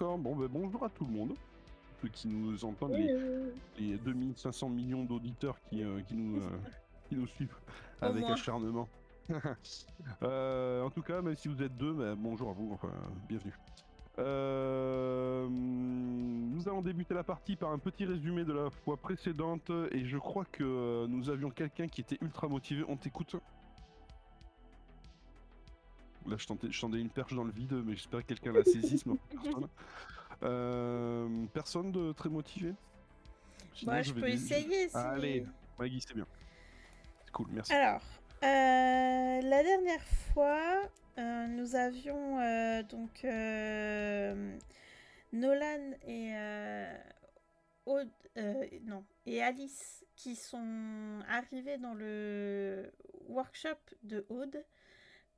D'accord, bon, bonjour à tout le monde, ceux qui nous entendent, Hello. les 2500 millions d'auditeurs qui nous suivent Au avec moins. acharnement. En tout cas, même si vous êtes deux, bonjour à vous, enfin, bienvenue. Nous allons débuter la partie par un petit résumé de la fois précédente, et je crois que nous avions quelqu'un qui était ultra motivé. On t'écoute. Là, je tendais une perche dans le vide, mais j'espère que quelqu'un la saisisse, mais personne. Personne de très motivé. Sinon, Bah, je je vais. peux essayer Allez, si. Maggie, c'est bien. C'est cool, merci. Alors, la dernière fois, nous avions donc Nolan et Aude, non, et Alice qui sont arrivés dans le workshop de Aude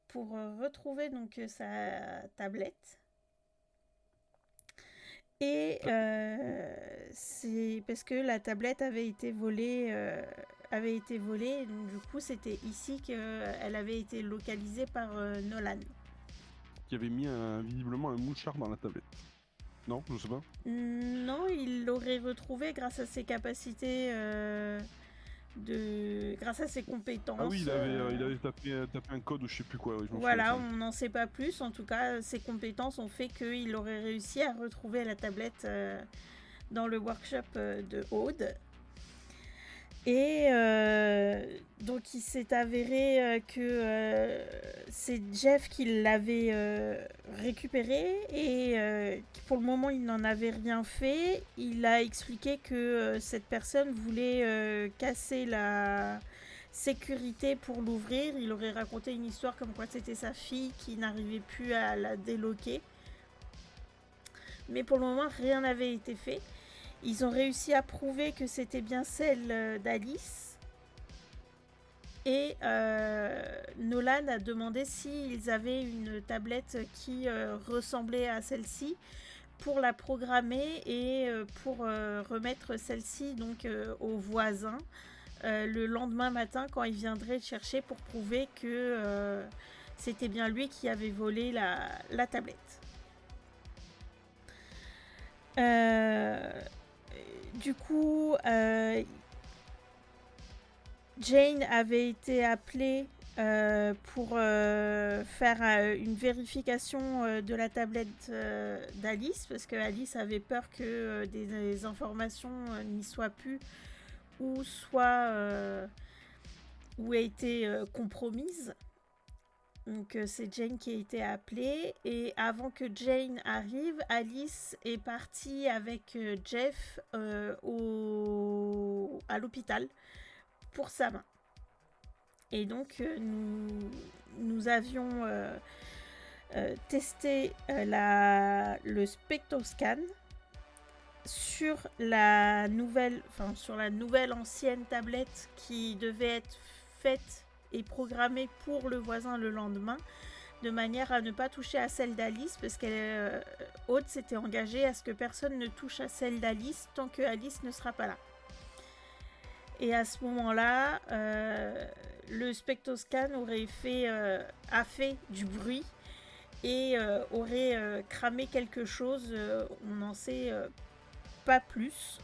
pour retrouver donc sa tablette. Et c'est parce que la tablette avait été volée, et donc du coup c'était ici qu'elle avait été localisée par Nolan. Qui avait mis visiblement un mouchard dans la tablette. Non, je sais pas. Non, il l'aurait retrouvée grâce à ses capacités, grâce à ses compétences. Ah oui, il avait tapé un code ou je sais plus quoi, oui, je m'en souviens. Voilà, on n'en sait pas plus. En tout cas, ses compétences ont fait qu'il aurait réussi à retrouver la tablette dans le workshop de Aude. Et donc il s'est avéré que c'est Jeff qui l'avait récupéré et pour le moment il n'en avait rien fait. Il a expliqué que cette personne voulait casser la sécurité pour l'ouvrir. Il aurait raconté une histoire comme quoi c'était sa fille qui n'arrivait plus à la déloquer. Mais pour le moment rien n'avait été fait. Ils ont réussi à prouver que c'était bien celle d'Alice. Et Nolan a demandé s'ils avaient une tablette qui ressemblait à celle-ci pour la programmer et pour remettre celle-ci donc au voisin le lendemain matin quand il viendrait chercher pour prouver que c'était bien lui qui avait volé la tablette. Du coup, Jane avait été appelée pour faire une vérification de la tablette d'Alice, parce que Alice avait peur que des informations n'y soient plus ou ou aient été compromises. Donc c'est Jane qui a été appelée, et avant que Jane arrive, Alice est partie avec Jeff à l'hôpital pour sa main. Et donc nous avions testé le spectroscan sur la nouvelle ancienne tablette qui devait être faite et programmée pour le voisin le lendemain, de manière à ne pas toucher à celle d'Alice, parce qu'elle Aude s'était engagée à ce que personne ne touche à celle d'Alice tant que Alice ne sera pas là. Et à ce moment-là, le spectroscan a fait du bruit et aurait cramé quelque chose. On n'en sait pas plus.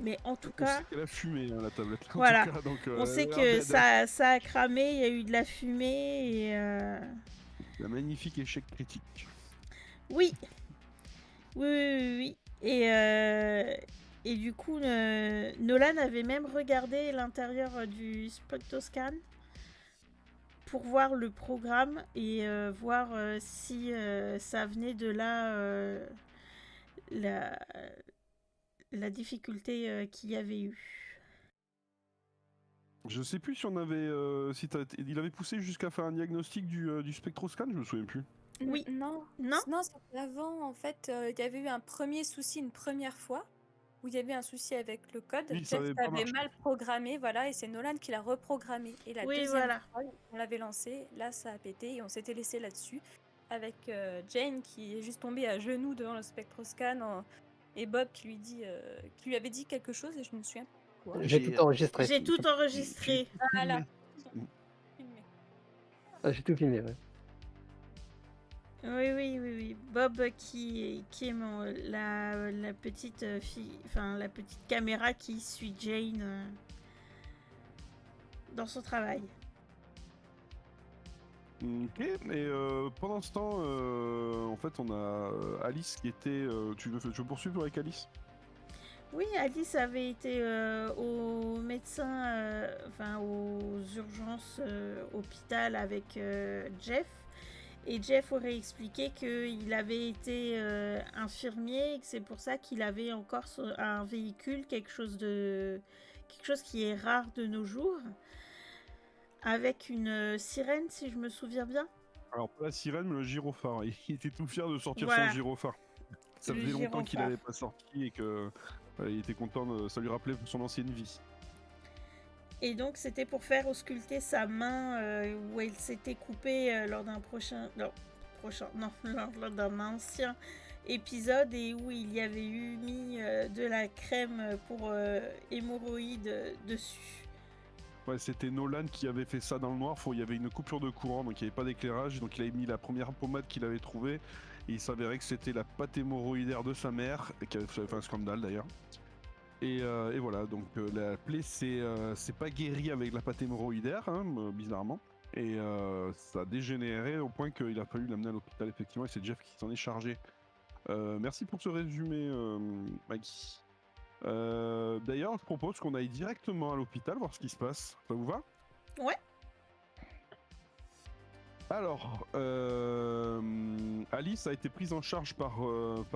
Mais en tout cas... On sait qu'elle a fumé, la tablette. Voilà. En tout cas, donc, on sait que ça a cramé, il y a eu de la fumée et... Un magnifique échec critique. Oui. Oui. Et du coup, Nolan avait même regardé l'intérieur du spectroscan pour voir le programme et voir si ça venait de là la difficulté qu'il y avait eu. Je sais plus si on avait, il avait poussé jusqu'à faire un diagnostic du spectroscan, je me souviens plus. Oui. Non, c'était avant. En fait, il y avait eu un premier souci une première fois où il y avait un souci avec le code. Oui, ça Jeff avait pas l'avait marché. mal programmé, voilà, et c'est Nolan qui l'a reprogrammé. Et la deuxième fois, on l'avait lancé, là ça a pété et on s'était laissé là-dessus avec Jane qui est juste tombée à genoux devant le spectroscan et Bob qui lui avait dit quelque chose et je me souviens quoi. J'ai tout enregistré. J'ai tout enregistré. Voilà. J'ai tout filmé, ouais. Oui. Bob qui est la petite fille, enfin la petite caméra qui suit Jane dans son travail. Ok, et pendant ce temps, en fait, on a Alice qui était... tu veux poursuivre avec Alice? Oui, Alice avait été au médecin, enfin aux urgences hôpital avec Jeff. Et Jeff aurait expliqué qu'il avait été infirmier et que c'est pour ça qu'il avait encore un véhicule, quelque chose qui est rare de nos jours, avec une sirène, si je me souviens bien. Alors pas la sirène, mais le gyrophare. Il était tout fier de sortir Voilà. son gyrophare. Ça faisait longtemps qu'il n'avait pas sorti et que il était content, ça lui rappelait son ancienne vie. Et donc c'était pour faire ausculter sa main où elle s'était coupée lors d'un lors d'un ancien épisode et où il y avait eu mis de la crème pour hémorroïdes dessus. Ouais, c'était Nolan qui avait fait ça dans le noir. Il y avait une coupure de courant, donc il n'y avait pas d'éclairage. Donc il avait mis la première pommade qu'il avait trouvée. Et il s'avérait que c'était la pâte hémorroïdaire de sa mère, qui avait fait un scandale d'ailleurs. Et voilà, donc la plaie c'est pas guéri avec la pâte hémorroïdaire, hein, bizarrement. Et ça a dégénéré au point qu'il a fallu l'amener à l'hôpital, effectivement, et c'est Jeff qui s'en est chargé. Merci pour ce résumé, Maggie. D'ailleurs, je propose qu'on aille directement à l'hôpital voir ce qui se passe. Ça vous va? Ouais. Alors, Alice a été prise en charge par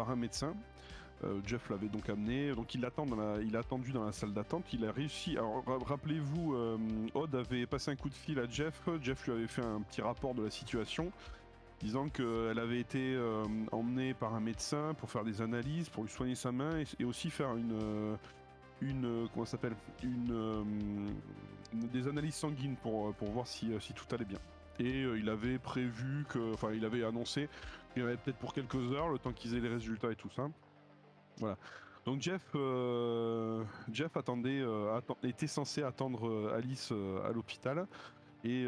un médecin. Jeff l'avait donc amené, donc il a attendu dans la salle d'attente, il a réussi. Alors rappelez-vous, Odd avait passé un coup de fil à Jeff lui avait fait un petit rapport de la situation, disant qu'elle avait été emmenée par un médecin pour faire des analyses, pour lui soigner sa main et aussi faire comment ça s'appelle, des analyses sanguines pour voir si tout allait bien. Et il avait il avait annoncé qu'il y en avait peut-être pour quelques heures, le temps qu'ils aient les résultats et tout ça. Voilà. Donc Jeff était censé attendre Alice à l'hôpital et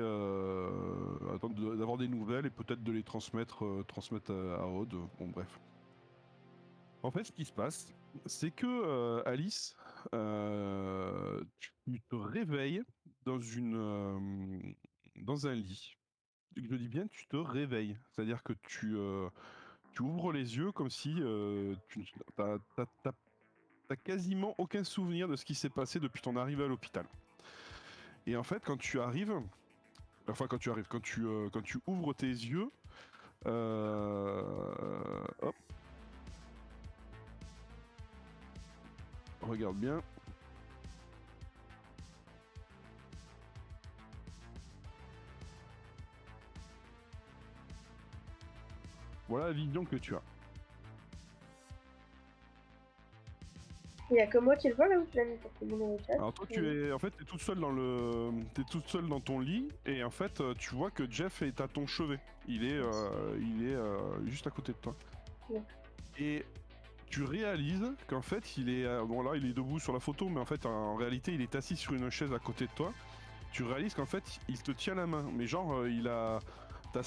attendre d'avoir des nouvelles et peut-être de les transmettre à Odd. Bon bref. En fait, ce qui se passe, c'est que Alice, tu te réveilles dans un lit. Je dis bien, tu te réveilles. C'est-à-dire que tu ouvres les yeux comme si t'as quasiment aucun souvenir de ce qui s'est passé depuis ton arrivée à l'hôpital. Et en fait, quand tu ouvres tes yeux, hop, regarde bien. Voilà la vision que tu as. Il n'y a que moi qui le vois là où tu l'as mis pour tout le monde dans le chat. Alors toi t'es toute seule dans ton lit et en fait tu vois que Jeff est à ton chevet. Il est juste à côté de toi. Ouais. Et tu réalises qu'en fait il est il est debout sur la photo, mais en fait en réalité il est assis sur une chaise à côté de toi. Tu réalises qu'en fait il te tient la main, mais genre t'as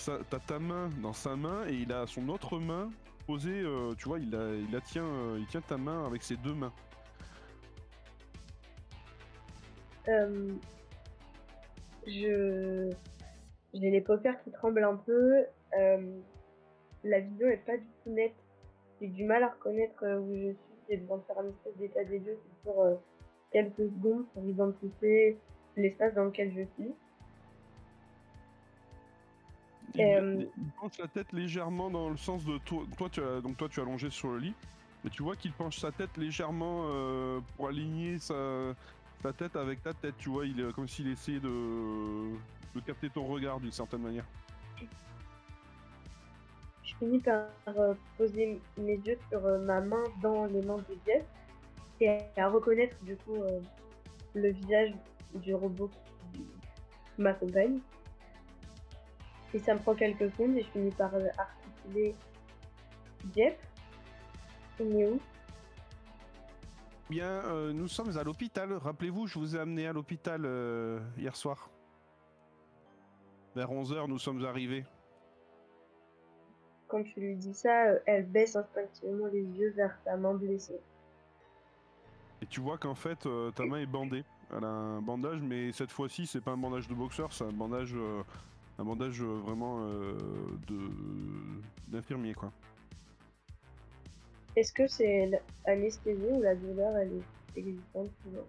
ta main dans sa main et il a son autre main posée, tu vois, il tient ta main avec ses deux mains. J'ai les paupières qui tremblent un peu. La vidéo est pas du tout nette. J'ai du mal à reconnaître où je suis. J'ai besoin de faire un espèce d'état des lieux pour quelques secondes pour identifier l'espace dans lequel je suis. Il penche la tête légèrement dans le sens de toi tu es allongé sur le lit, mais tu vois qu'il penche sa tête légèrement pour aligner sa tête avec ta tête, tu vois, il est comme s'il essayait de capter ton regard d'une certaine manière. Je finis par poser mes yeux sur ma main dans les mains de Jeff et à reconnaître du coup le visage du robot qui m'accompagne. Et ça me prend quelques secondes et je finis par articuler Jeff. Il est où? Bien, nous sommes à l'hôpital. Rappelez-vous, je vous ai amené à l'hôpital hier soir. Vers 11h, nous sommes arrivés. quand tu lui dis ça, elle baisse instinctivement les yeux vers ta main blessée. Et tu vois qu'en fait, ta main est bandée. Elle a un bandage, mais cette fois-ci, c'est pas un bandage de boxeur, c'est un bandage vraiment d'infirmier, quoi. Est-ce que c'est l'anesthésie ou la douleur, elle est existante toujours?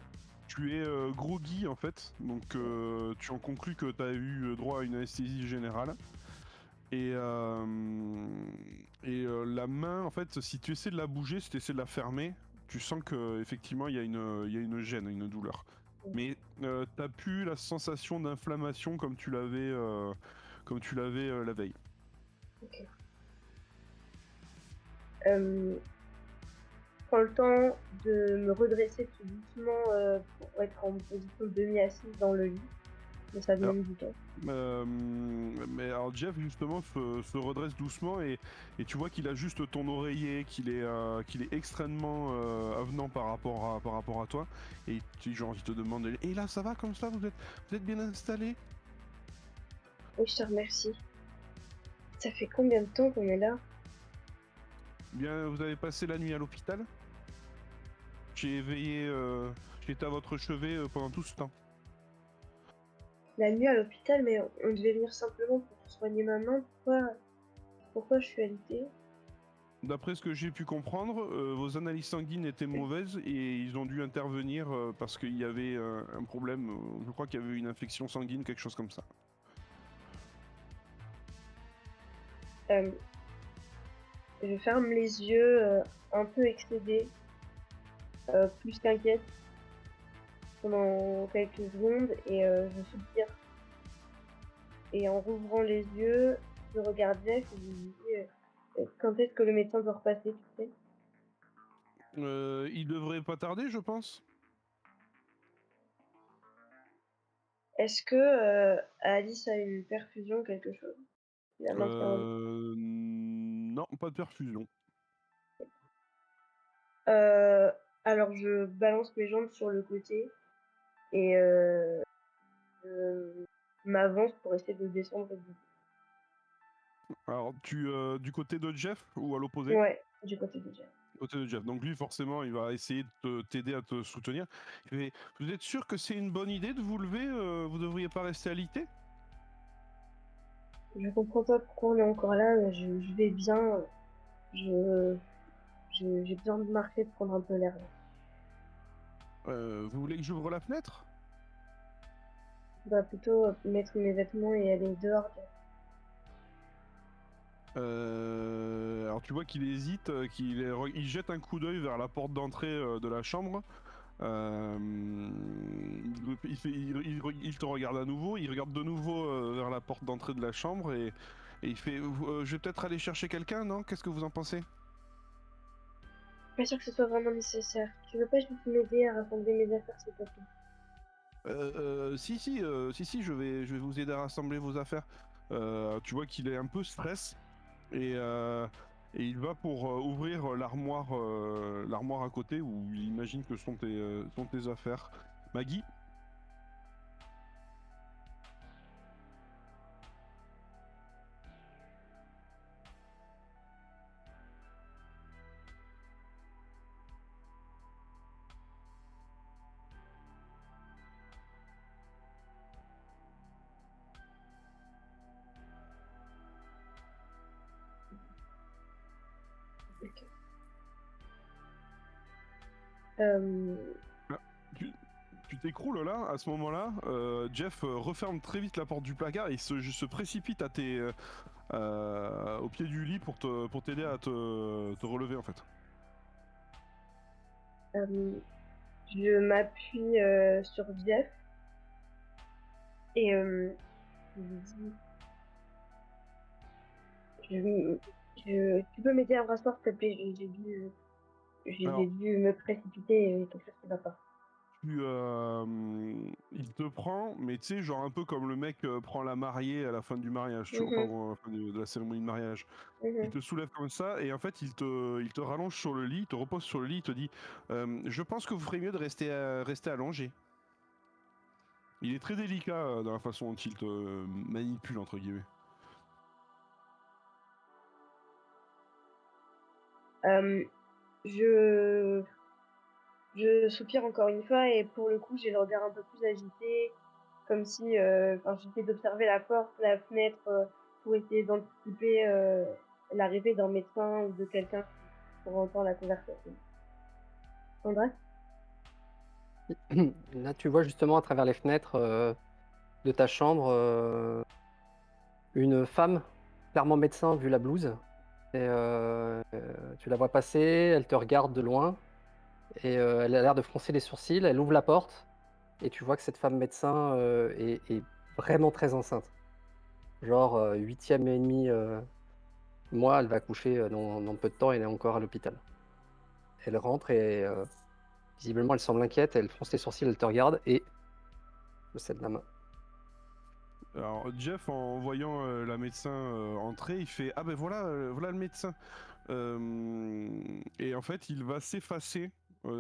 Tu es groggy en fait, donc tu en conclus que tu as eu droit à une anesthésie générale. Et la main, en fait, si tu essaies de la bouger, si tu essaies de la fermer, tu sens qu'effectivement il y a une gêne, une douleur. Mais t'as plus la sensation d'inflammation comme tu l'avais la veille. Ok. Prends le temps de me redresser tout doucement pour être en position demi-assise dans le lit. Mais ça demande du temps. Mais alors Jeff justement se redresse doucement et tu vois qu'il a juste ton oreiller, qu'il est extrêmement avenant par rapport à toi. Et genre il te demande, et là ça va comme ça, vous êtes bien installé? Oui, je te remercie. Ça fait combien de temps qu'on est là? Bien, vous avez passé la nuit à l'hôpital? J'ai veillé, j'étais à votre chevet pendant tout ce temps. La nuit à l'hôpital, mais on devait venir simplement pour soigner ma main. Pourquoi je suis alitée? D'après ce que j'ai pu comprendre, vos analyses sanguines étaient mauvaises et ils ont dû intervenir parce qu'il y avait un problème. Je crois qu'il y avait une infection sanguine, quelque chose comme ça. Je ferme les yeux, un peu excédée, plus qu'inquiète, pendant quelques secondes et je soupire. Et en rouvrant les yeux, je regarde Jeff et je lui dis quand est-ce que le médecin doit repasser, tu sais? Il devrait pas tarder, je pense. Est-ce que Alice a une perfusion ou quelque chose? La maintient en vie. Non, pas de perfusion. Alors je balance mes jambes sur le côté et je m'avance pour essayer de descendre du Alors, du côté de Jeff ou à l'opposé? ouais, du côté de Jeff. Côté de Jeff. Donc lui, forcément, il va essayer de t'aider à te soutenir. Mais vous êtes sûr que c'est une bonne idée de vous lever? Vous devriez pas rester alité? Je comprends pas pourquoi on est encore là, mais je vais bien, je j'ai besoin de marcher, de prendre un peu l'air là. Vous voulez que j'ouvre la fenêtre? Bah plutôt mettre mes vêtements et aller dehors. Alors tu vois qu'il hésite, il jette un coup d'œil vers la porte d'entrée de la chambre. Il te regarde à nouveau, il regarde de nouveau vers la porte d'entrée de la chambre et il fait je vais peut-être aller chercher quelqu'un, non? Qu'est-ce que vous en pensez? Pas sûr que ce soit vraiment nécessaire. Tu veux pas juste m'aider à rassembler mes affaires, s'il te plaît? Si, je vais vous aider à rassembler vos affaires. Tu vois qu'il est un peu stress et, euh, et il va pour ouvrir l'armoire à côté où il imagine que sont tes affaires. Maggie? Ok. Ah, tu t'écroules là, à ce moment-là, Jeff referme très vite la porte du placard et se précipite au pied du lit pour t'aider à te relever en fait. Je m'appuie sur Jeff et je lui dis tu peux m'aider à me rasseoir, s'il te plaît? J'ai Alors, dû me précipiter et quelque chose qui va pas. il te prend, mais tu sais, genre un peu comme le mec prend la mariée à la fin du mariage, tu vois, enfin, Mhm, à la fin de la cérémonie de mariage. Il mhm. te soulève comme ça et en fait il te rallonge sur le lit, il te repose sur le lit, il te dit je pense que vous ferez mieux de rester allongé. Il est très délicat dans la façon dont il te manipule entre guillemets. Je je soupire encore une fois et pour le coup, j'ai le regard un peu plus agité, comme si, j'essaie d'observer la porte, la fenêtre, pour essayer d'anticiper, l'arrivée d'un médecin ou de quelqu'un pour entendre la conversation. André? Là, tu vois justement à travers les fenêtres, de ta chambre, une femme, clairement médecin vu la blouse et tu la vois passer, elle te regarde de loin et elle a l'air de froncer les sourcils, elle ouvre la porte et tu vois que cette femme médecin, est vraiment très enceinte. Genre, 8e et demi, mois, elle va accoucher, dans peu de temps, elle est encore à l'hôpital. Elle rentre et visiblement elle semble inquiète, elle fronce les sourcils, elle te regarde et te cède la main. Alors Jeff, en voyant la médecin entrer, il fait ah ben voilà, voilà le médecin. Et en fait, il va s'effacer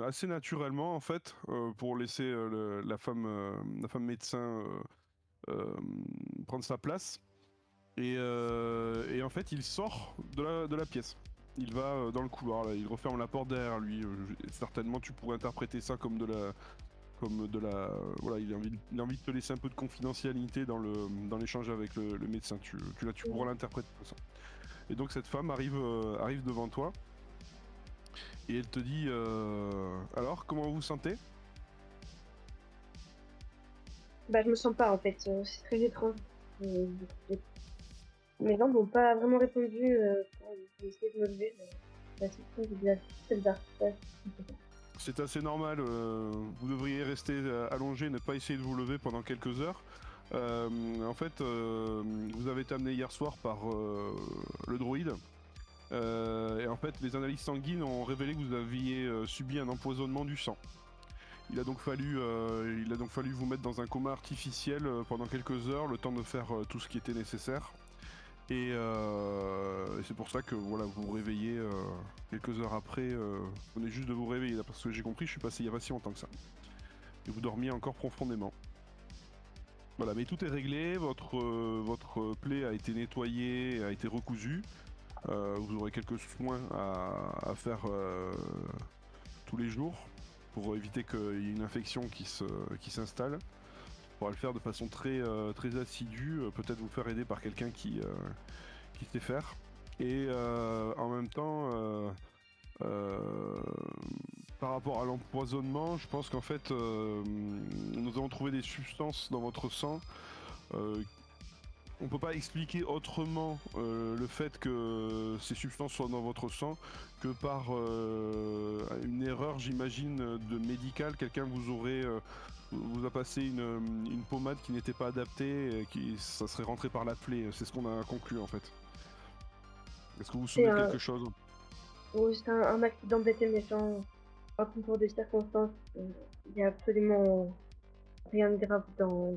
assez naturellement en fait pour laisser la femme médecin euh, prendre sa place. Et en fait, il sort de la pièce. Il va dans le couloir, là, il referme la porte derrière lui. Certainement, tu pourrais interpréter ça comme de la, voilà, il a envie de te laisser un peu de confidentialité dans l'échange avec le médecin. Tu pourras l'interpréter comme ça. Et donc cette femme arrive devant toi et elle te dit alors comment vous vous sentez? Bah, je me sens pas en fait, c'est très étrange. Heu, mes jambes n'ont pas vraiment répondu, quand j'ai essayé de me lever, mais c'est bizarre, ouais. C'est assez normal, vous devriez rester allongé, ne pas essayer de vous lever pendant quelques heures. En fait, vous avez été amené hier soir par le droïde. Et en fait, les analyses sanguines ont révélé que vous aviez subi un empoisonnement du sang. Il a donc fallu vous mettre dans un coma artificiel pendant quelques heures, le temps de faire tout ce qui était nécessaire. Et c'est pour ça que voilà, vous vous réveillez quelques heures après. Vous venez juste de vous réveiller là, parce que j'ai compris, je suis passé il y a pas si longtemps que ça. Et vous dormiez encore profondément. Voilà, mais tout est réglé, votre plaie a été nettoyée, a été recousue. Vous aurez quelques soins à faire tous les jours pour éviter qu'il y ait une infection qui s'installe. On pourra le faire de façon très assidue, peut-être vous faire aider par quelqu'un qui sait faire. Et en même temps, par rapport à l'empoisonnement, je pense qu'en fait, nous avons trouvé des substances dans votre sang. On peut pas expliquer autrement le fait que ces substances soient dans votre sang que par une erreur, j'imagine, de médical. Quelqu'un vous a passé une pommade qui n'était pas adaptée, et ça serait rentré par la plaie. C'est ce qu'on a conclu en fait. Est-ce que vous vous souvenez de quelque chose? Oui, c'est un accident bête et méchant, un concours de circonstances. Il y a absolument rien de grave dans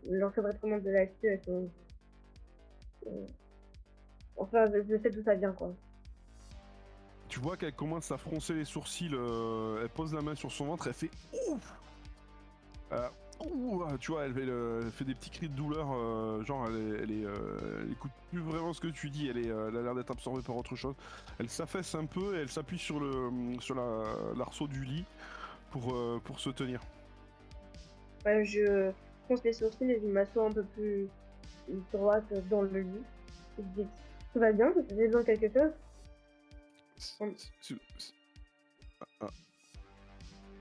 l'enchevêtrement de la situation. Enfin, je sais d'où ça vient, quoi. Tu vois qu'elle commence à froncer les sourcils, elle pose la main sur son ventre, elle fait ouf. Tu vois, elle fait des petits cris de douleur, genre elle écoute plus vraiment ce que tu dis, elle a l'air d'être absorbée par autre chose. Elle s'affaisse un peu et elle s'appuie sur l'arceau du lit pour se tenir. Ouais, je fronce les sourcils et je m'assois un peu plus droite dans le lit. Je dis, tout va bien? Vous avez besoin de quelque chose?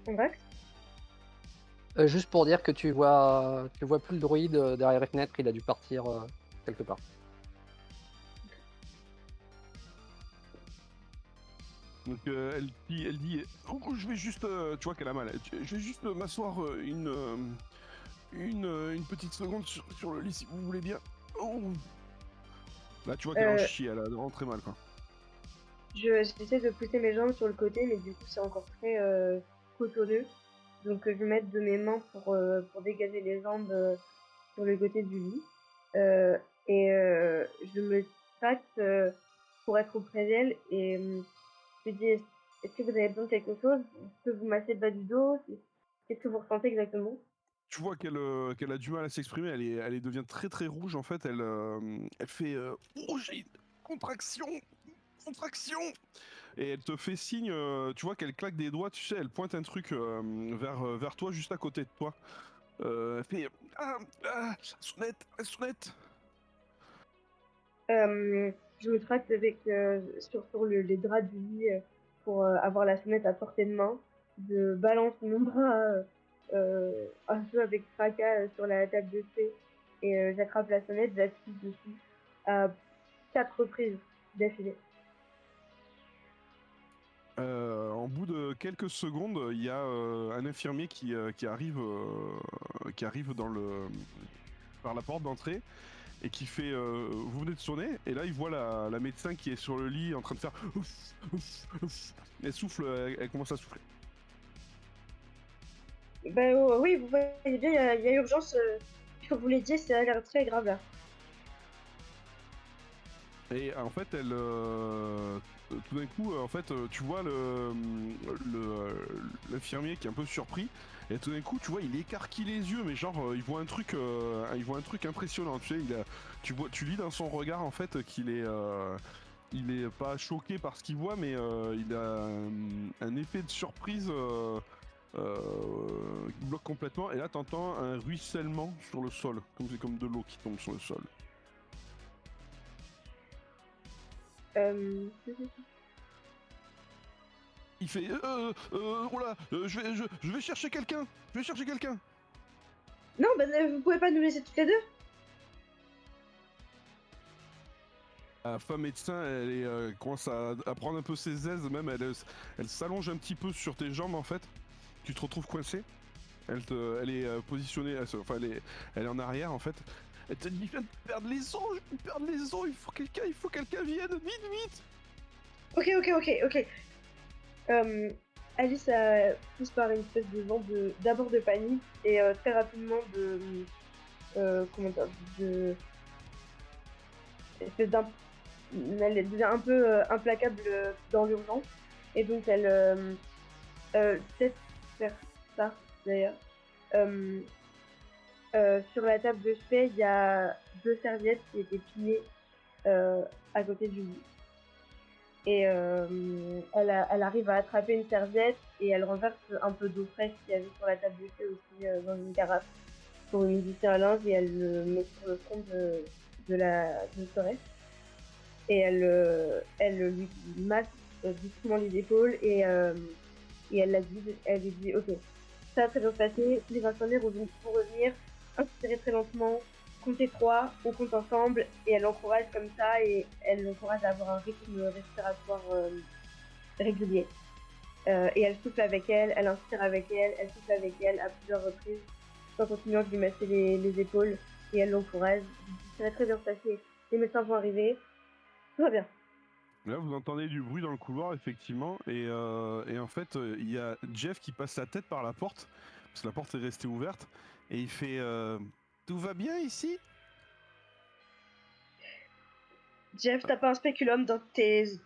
Max? Juste pour dire que tu vois plus le droïde, derrière les fenêtres, il a dû partir, quelque part. Donc elle dit oh, je vais juste, tu vois qu'elle a mal, je vais juste m'asseoir une petite seconde sur le lit si vous voulez bien. Oh. Là tu vois qu'elle en chie, elle a vraiment très mal quoi. J'essaie de pousser mes jambes sur le côté, mais du coup c'est encore très cotonneux. Donc je vais mettre de mes mains pour dégager les jambes sur le côté du lit. Je me tâte pour être auprès d'elle et je lui dis est-ce que vous avez besoin de quelque chose? Est-ce que vous massez le bas du dos? Qu'est-ce que vous ressentez exactement? Tu vois qu'elle a du mal à s'exprimer, elle devient très très rouge en fait, elle fait oh, contraction, contraction. Et elle te fait signe, tu vois qu'elle claque des doigts, tu sais, elle pointe un truc vers toi, juste à côté de toi. Elle fait sonnette, sonnette. Je me traque avec sur les draps du lit pour avoir la sonnette à portée de main. Je balance mon bras un peu avec fracas sur la table de thé et j'attrape la sonnette, j'appuie dessus à 4 reprises d'affilée. En bout de quelques secondes, il y a un infirmier qui arrive par la porte d'entrée et qui fait vous venez de sonner, et là il voit la médecin qui est sur le lit en train de faire ouf, ouf, ouf. Elle souffle, elle commence à souffler. Ben oui, vous voyez bien, il y a urgence. Il faut que vous l'aidiez, ça a l'air très grave là. Et en fait, elle, tout d'un coup, en fait, tu vois l'infirmier qui est un peu surpris. Et tout d'un coup, tu vois, il écarquille les yeux, mais genre, il voit un truc impressionnant. Tu sais, tu lis dans son regard en fait qu'il est, il est pas choqué par ce qu'il voit, mais il a un effet de surprise qui bloque complètement. Et là, t'entends un ruissellement sur le sol, comme de l'eau qui tombe sur le sol. Il fait oh là, je vais chercher quelqu'un. Je vais chercher quelqu'un. Non, vous pouvez pas nous laisser toutes les deux? La femme médecin, elle commence à prendre un peu ses aises, même elle s'allonge un petit peu sur tes jambes en fait. Tu te retrouves coincé. Elle est positionnée, elle est en arrière en fait. Elle te dit je viens de perdre les os, il faut quelqu'un vienne, vite, vite. Ok. Alice pousse par une espèce de vent d'abord de panique et très rapidement comment dire, elle devient un peu implacable dans l'urgence et donc elle sait faire ça d'ailleurs. Sur la table de chevet, il y a 2 serviettes qui étaient pliées à côté du lit. Et elle arrive à attraper une serviette et elle renverse un peu d'eau fraîche qu'il y avait sur la table de thé aussi dans une carafe pour humidifier un linge et elle le met sur le front de Torres. Et elle lui masse doucement les épaules et elle la guide. Elle lui dit ok, ça va très bien se passer, les infirmières vont revenir, inspirez très lentement, comptez 3, on compte ensemble, et elle l'encourage comme ça, et elle l'encourage à avoir un rythme respiratoire régulier. Et elle souffle avec elle inspire avec elle souffle avec elle à plusieurs reprises, en continuant de lui masser les épaules, et elle l'encourage. Ça va très bien se passer, les médecins vont arriver, tout va bien. Là, vous entendez du bruit dans le couloir, effectivement, et en fait, il y a Jeff qui passe sa tête par la porte, parce que la porte est restée ouverte, et il fait tout va bien ici? Jeff, t'as pas un spéculum dans tes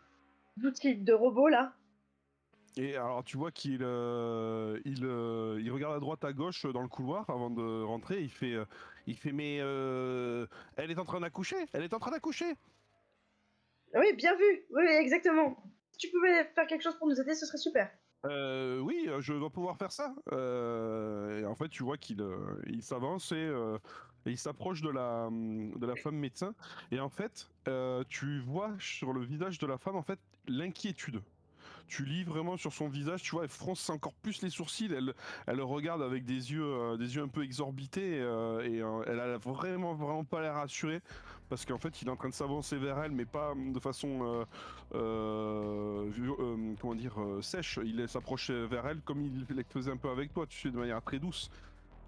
outils de robot là? Et alors, tu vois qu'il il regarde à droite, à gauche dans le couloir avant de rentrer, il fait mais elle est en train d'accoucher? Elle est en train d'accoucher? Oui, bien vu, oui, exactement. Si tu pouvais faire quelque chose pour nous aider, ce serait super. Oui, je dois pouvoir faire ça. Et en fait, tu vois qu'il il s'avance et il s'approche de la femme médecin. Et en fait, tu vois sur le visage de la femme, en fait, l'inquiétude. Tu lis vraiment sur son visage, tu vois, elle fronce encore plus les sourcils, elle le regarde avec des yeux un peu exorbités, elle a vraiment pas l'air rassurée, parce qu'en fait, il est en train de s'avancer vers elle, mais pas de façon, comment dire, sèche. Il s'approche vers elle comme il le faisait un peu avec toi, tu sais, de manière très douce.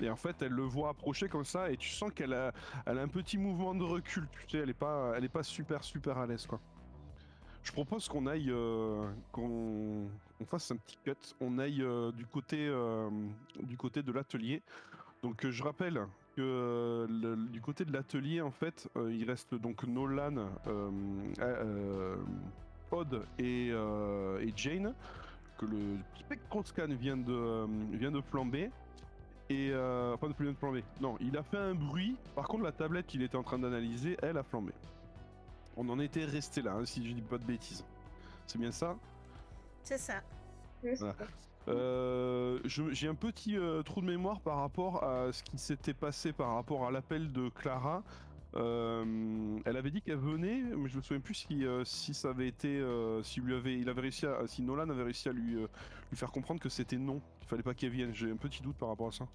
Et en fait, elle le voit approcher comme ça, et tu sens qu'elle a un petit mouvement de recul, tu sais, elle est pas super à l'aise, quoi. Je propose qu'on aille, qu'on fasse un petit cut, on aille du côté de l'atelier. Donc je rappelle que du côté de l'atelier, en fait, il reste donc Nolan, Odd et Jane, que le Spectroscan vient de flamber. Et enfin, de plus de flamber. Non, il a fait un bruit. Par contre, la tablette qu'il était en train d'analyser, elle a flambé. On en était resté là, hein, si je dis pas de bêtises. C'est bien ça? C'est ça. Voilà. J'ai un petit trou de mémoire par rapport à ce qui s'était passé par rapport à l'appel de Clara. Elle avait dit qu'elle venait, mais je me souviens plus si ça avait été, si Nolan avait réussi à lui faire comprendre que c'était non, qu'il fallait pas qu'elle vienne. J'ai un petit doute par rapport à ça.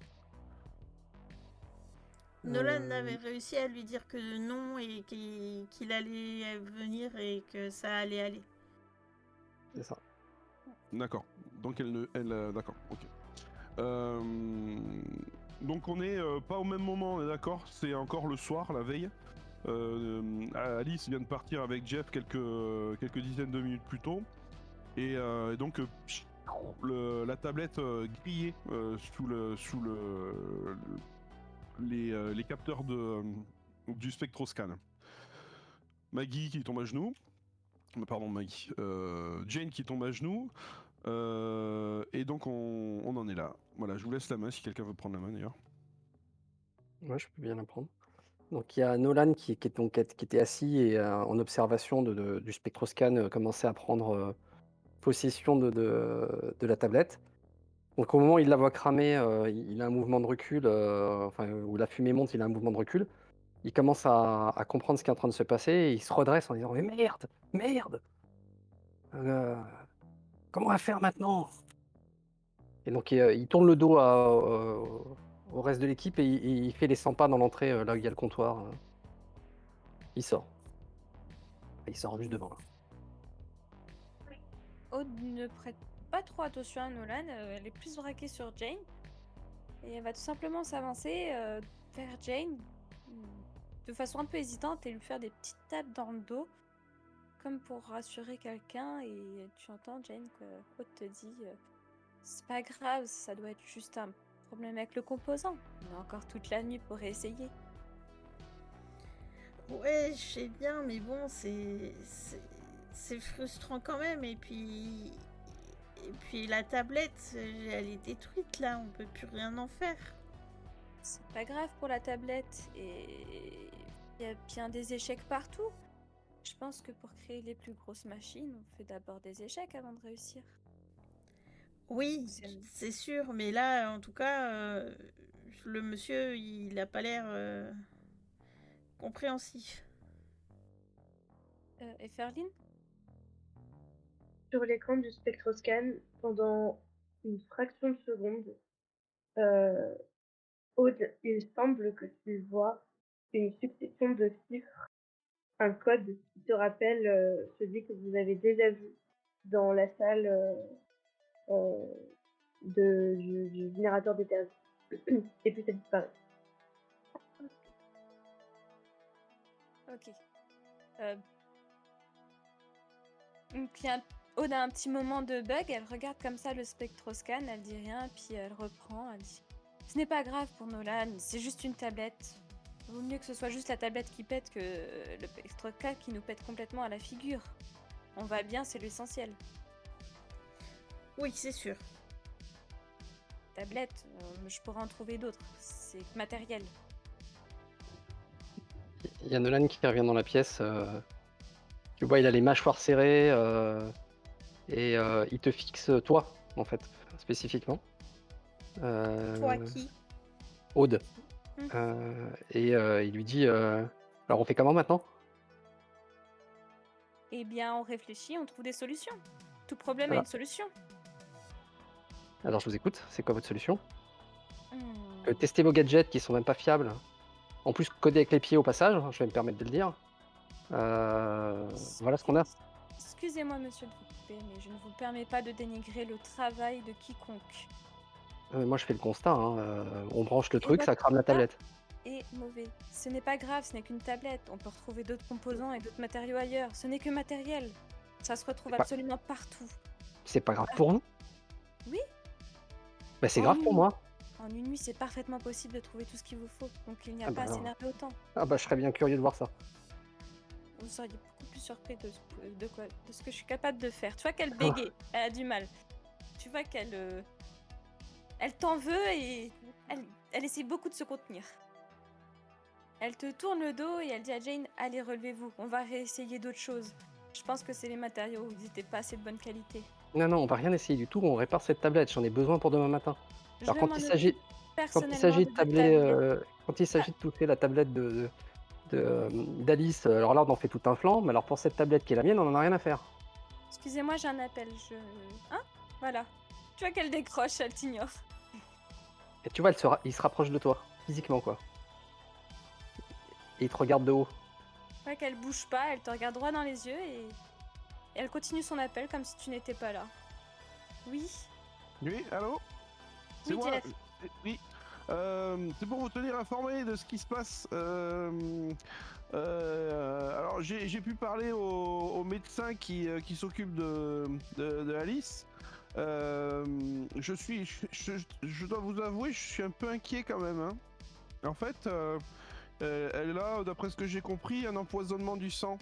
Nolan avait réussi à lui dire que non et qu'il allait venir et que ça allait aller. C'est ça. D'accord. Donc d'accord. Ok. Donc on est pas au même moment, on est d'accord. C'est encore le soir, la veille. Alice vient de partir avec Jeff quelques dizaines de minutes plus tôt. Et donc la tablette grillée sous les capteurs du spectroscan. Maggie qui tombe à genoux. Pardon, Maggie. Jane qui tombe à genoux. Et donc on en est là. Voilà, je vous laisse la main si quelqu'un veut prendre la main d'ailleurs. Ouais, je peux bien la prendre. Donc il y a Nolan qui était assis et en observation du spectroscan commençait à prendre possession de la tablette. Donc au moment où il la voit cramer, il a un mouvement de recul, où la fumée monte, il a un mouvement de recul. Il commence à comprendre ce qui est en train de se passer et il se redresse en disant: «Mais merde! Merde! Comment on va faire maintenant?» Et donc il tourne le dos au reste de l'équipe et il fait les 100 pas dans l'entrée, là où il y a le comptoir. Il sort. Il sort juste devant là. Aude ne prête pas trop attention à Nolan, elle est plus braquée sur Jane. Et elle va tout simplement s'avancer vers Jane de façon un peu hésitante et lui faire des petites tapes dans le dos, comme pour rassurer quelqu'un. Et tu entends Jane que Aude te dit c'est pas grave, ça doit être juste un problème avec le composant. On a encore toute la nuit pour essayer. Ouais, je sais bien, mais bon, c'est frustrant quand même. Et puis la tablette, elle est détruite là, on peut plus rien en faire. C'est pas grave pour la tablette et il y a bien des échecs partout. Je pense que pour créer les plus grosses machines, on fait d'abord des échecs avant de réussir. Oui, c'est sûr, mais là, en tout cas, le monsieur, il a pas l'air compréhensif. Et Ferline ? Sur l'écran du spectroscan, pendant une fraction de seconde, Aude, il semble que tu vois une succession de chiffres, un code qui te rappelle celui que vous avez déjà vu dans la salle du générateur d'énergie. Et puis ça disparaît. Ok. Donc Aude a un petit moment de bug, elle regarde comme ça le spectroscan, elle dit rien, puis elle reprend, elle dit « Ce n'est pas grave pour Nolan, c'est juste une tablette. Vaut mieux que ce soit juste la tablette qui pète que le spectroscan qui nous pète complètement à la figure. On va bien, c'est l'essentiel. » Oui, c'est sûr. Tablette, je pourrais en trouver d'autres, c'est matériel. Il y a Nolan qui revient dans la pièce. Tu vois, il a les mâchoires serrées et il te fixe, toi, en fait, spécifiquement. Toi qui? Aude. Et il lui dit alors on fait comment maintenant? Eh bien, on réfléchit, on trouve des solutions. Tout problème a une solution. Alors je vous écoute, c'est quoi votre solution? Tester vos gadgets qui sont même pas fiables. En plus, coder avec les pieds au passage, je vais me permettre de le dire. Voilà ce qu'on a. Excusez-moi, monsieur le député, mais je ne vous permets pas de dénigrer le travail de quiconque. Moi, je fais le constat. On branche le truc, ça crame la tablette. Et mauvais. Ce n'est pas grave, ce n'est qu'une tablette. On peut retrouver d'autres composants et d'autres matériaux ailleurs. Ce n'est que matériel. Ça se retrouve absolument partout. C'est pas grave pour vous? Oui. Bah, c'est grave pour moi. En une nuit, c'est parfaitement possible de trouver tout ce qu'il vous faut. Donc il n'y a pas à s'énerver autant. Ah bah, je serais bien curieux de voir ça. Vous seriez beaucoup plus surpris de ce que je suis capable de faire. Tu vois qu'elle bégaye, elle a du mal. Tu vois qu'elle elle t'en veut et elle essaie beaucoup de se contenir. Elle te tourne le dos et elle dit à Jane, allez, relevez-vous, on va réessayer d'autres choses. Je pense que c'est les matériaux, ils n'étaient pas assez de bonne qualité. Non, non, on va rien essayer du tout, on répare cette tablette, j'en ai besoin pour demain matin. Je Alors m'en occupe quand il personnellement s'agit de de votre tabler, tablette. quand il s'agit de toucher la tablette d'Alice, alors là, on en fait tout un flanc, mais alors pour cette tablette qui est la mienne, on en a rien à faire. Excusez-moi, j'ai un appel, Hein? Voilà. Tu vois qu'elle décroche, elle t'ignore. Et tu vois, il se rapproche de toi, physiquement, quoi. Et il te regarde de haut. Tu vois qu'elle bouge pas, elle te regarde droit dans les yeux et elle continue son appel comme si tu n'étais pas là. Oui. Oui, allô? C'est Oui, moi. Jeff. Oui. C'est pour vous tenir informé de ce qui se passe. Alors j'ai pu parler au médecin qui s'occupe de Alice. Je dois vous avouer, je suis un peu inquiet quand même. Hein. En fait, elle a, d'après ce que j'ai compris, un empoisonnement du sang.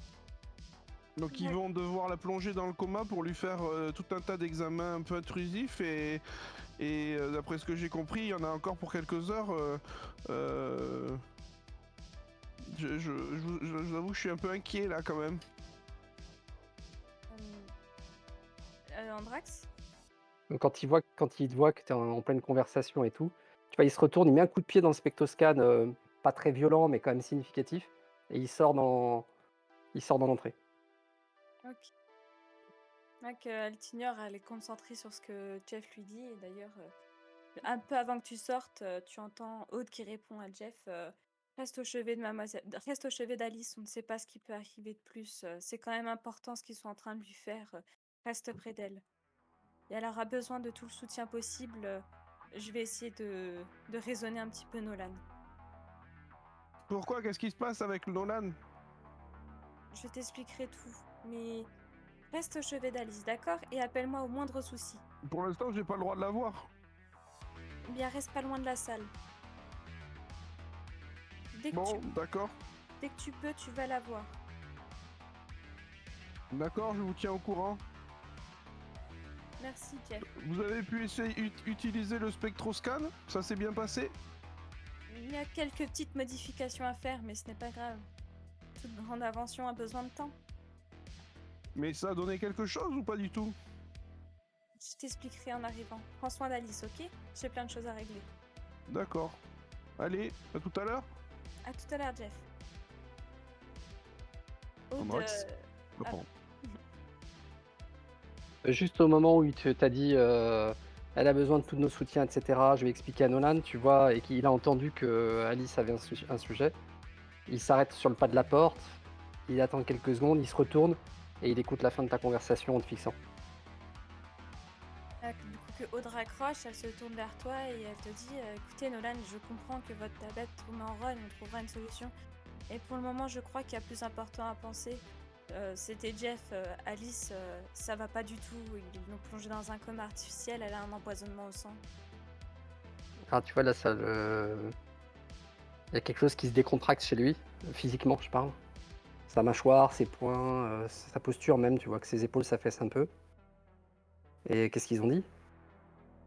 Donc ils vont devoir la plonger dans le coma pour lui faire tout un tas d'examens un peu intrusifs et d'après ce que j'ai compris, il y en a encore pour quelques heures. Je vous avoue, je suis un peu inquiet là quand même. Andrax? Donc quand il te voit que tu es en pleine conversation et tout, tu vois, il se retourne, il met un coup de pied dans le spectroscan, pas très violent, mais quand même significatif, et il sort dans l'entrée. Ok. Donc, elle t'ignore, elle est concentrée sur ce que Jeff lui dit. Et d'ailleurs, un peu avant que tu sortes, tu entends Aude qui répond à Jeff reste au chevet de reste au chevet d'Alice, on ne sait pas ce qui peut arriver de plus. C'est quand même important ce qu'ils sont en train de lui faire. Reste près d'elle. Et elle aura besoin de tout le soutien possible. Je vais essayer de raisonner un petit peu Nolan. Pourquoi? Qu'est-ce qui se passe avec Nolan? Je t'expliquerai tout, mais reste au chevet d'Alice, d'accord? Et appelle-moi au moindre souci. Pour l'instant, j'ai pas le droit de la voir. Eh bien, reste pas loin de la salle. Bon, d'accord. Dès que tu peux, tu vas la voir. D'accord, je vous tiens au courant. Merci, Jeff. Vous avez pu essayer utiliser le spectroscan? Ça s'est bien passé? Il y a quelques petites modifications à faire, mais ce n'est pas grave. Toute grande invention a besoin de temps. Mais ça a donné quelque chose ou pas du tout? Je t'expliquerai en arrivant. Prends soin d'Alice, ok? J'ai plein de choses à régler. D'accord. Allez, à tout à l'heure. À tout à l'heure, Jeff. Andrax. Juste au moment où il t'a dit elle a besoin de tous nos soutiens, etc., je vais expliquer à Nolan, tu vois, et qu'il a entendu que Alice avait un sujet. Il s'arrête sur le pas de la porte, il attend quelques secondes, il se retourne et il écoute la fin de ta conversation en te fixant. Du coup, que Aude raccroche, elle se tourne vers toi et elle te dit écoutez, Nolan, je comprends que votre tablette tourne en run, on trouvera une solution. Et pour le moment, je crois qu'il y a plus important à penser. C'était Jeff, Alice, ça va pas du tout. Ils l'ont plongée dans un coma artificiel, elle a un empoisonnement au sang. Ah, tu vois, là, ça il y a quelque chose qui se décontracte chez lui, physiquement, je parle. Sa mâchoire, ses poings, sa posture même, tu vois que ses épaules s'affaissent un peu. Et qu'est-ce qu'ils ont dit?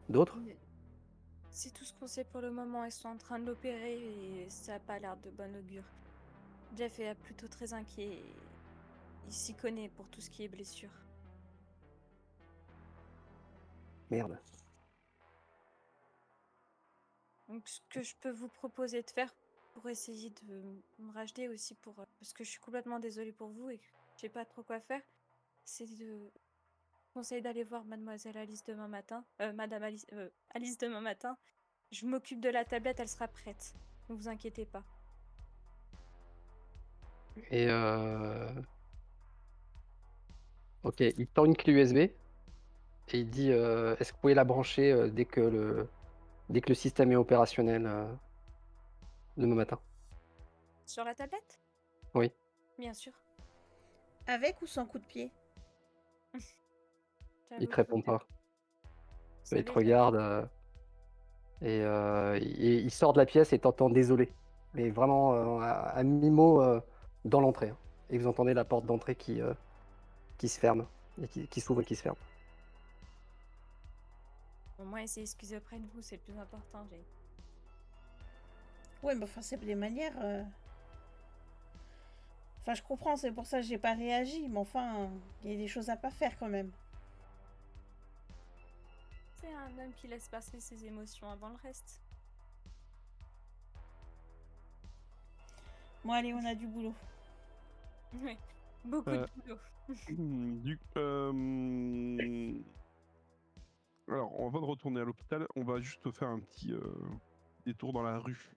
D'autres? C'est tout ce qu'on sait pour le moment. Ils sont en train de l'opérer et ça n'a pas l'air de bon augure. Jeff est plutôt très inquiet. Il s'y connaît pour tout ce qui est blessure. Merde. Donc ce que je peux vous proposer de faire pour essayer de me racheter aussi parce que je suis complètement désolée pour vous et que je sais pas trop quoi faire, c'est de conseiller d'aller voir mademoiselle Alice demain matin. Madame Alice, Alice demain matin. Je m'occupe de la tablette, elle sera prête. Ne vous inquiétez pas. Et ok, il tend une clé USB et il dit est-ce que vous pouvez la brancher dès que le système est opérationnel demain matin? Sur la tablette? Oui. Bien sûr. Avec ou sans coup de pied? Il te répond pas. Il te regarde et il sort de la pièce et t'entends désolé. Mais vraiment à mi-mot dans l'entrée. Hein. Et vous entendez la porte d'entrée qui se ferme, et qui s'ouvre et qui se ferme. Au moins, essayez d'excuser auprès de vous, c'est le plus important, Jay. Ouais, mais enfin, c'est des manières. Enfin, je comprends, c'est pour ça que j'ai pas réagi, mais enfin, il y a des choses à pas faire quand même. C'est un homme qui laisse passer ses émotions avant le reste. Bon, allez, on a du boulot. Oui, beaucoup de boulot. Alors, avant de retourner à l'hôpital, on va juste faire un petit détour dans la rue.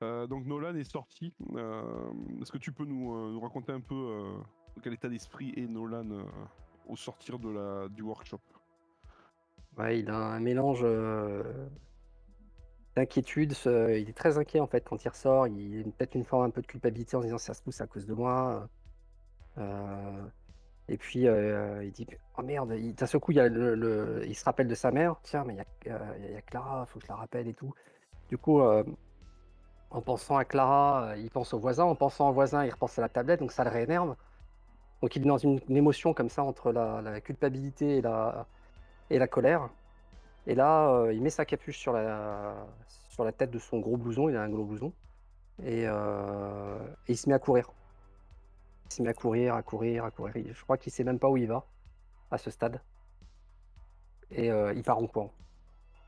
Donc Nolan est sorti. Est-ce que tu peux nous raconter un peu quel état d'esprit est Nolan au sortir du workshop? Ouais, il a un mélange d'inquiétude. Il est très inquiet en fait quand il ressort. Il a peut-être une forme un peu de culpabilité en se disant ça se trouve c'est à cause de moi. Et puis il dit oh merde, d'un seul coup il se rappelle de sa mère. Tiens, mais il y a Clara, faut que je la rappelle et tout. Du coup, en pensant à Clara, il pense au voisin. En pensant au voisin, il repense à la tablette, donc ça le réénerve. Donc il est dans une émotion comme ça entre la culpabilité et la colère. Et là, il met sa capuche sur la tête de son gros blouson, il a un gros blouson et il se met à courir. Il se met à courir, à courir, à courir. Je crois qu'il sait même pas où il va, à ce stade et il part en courant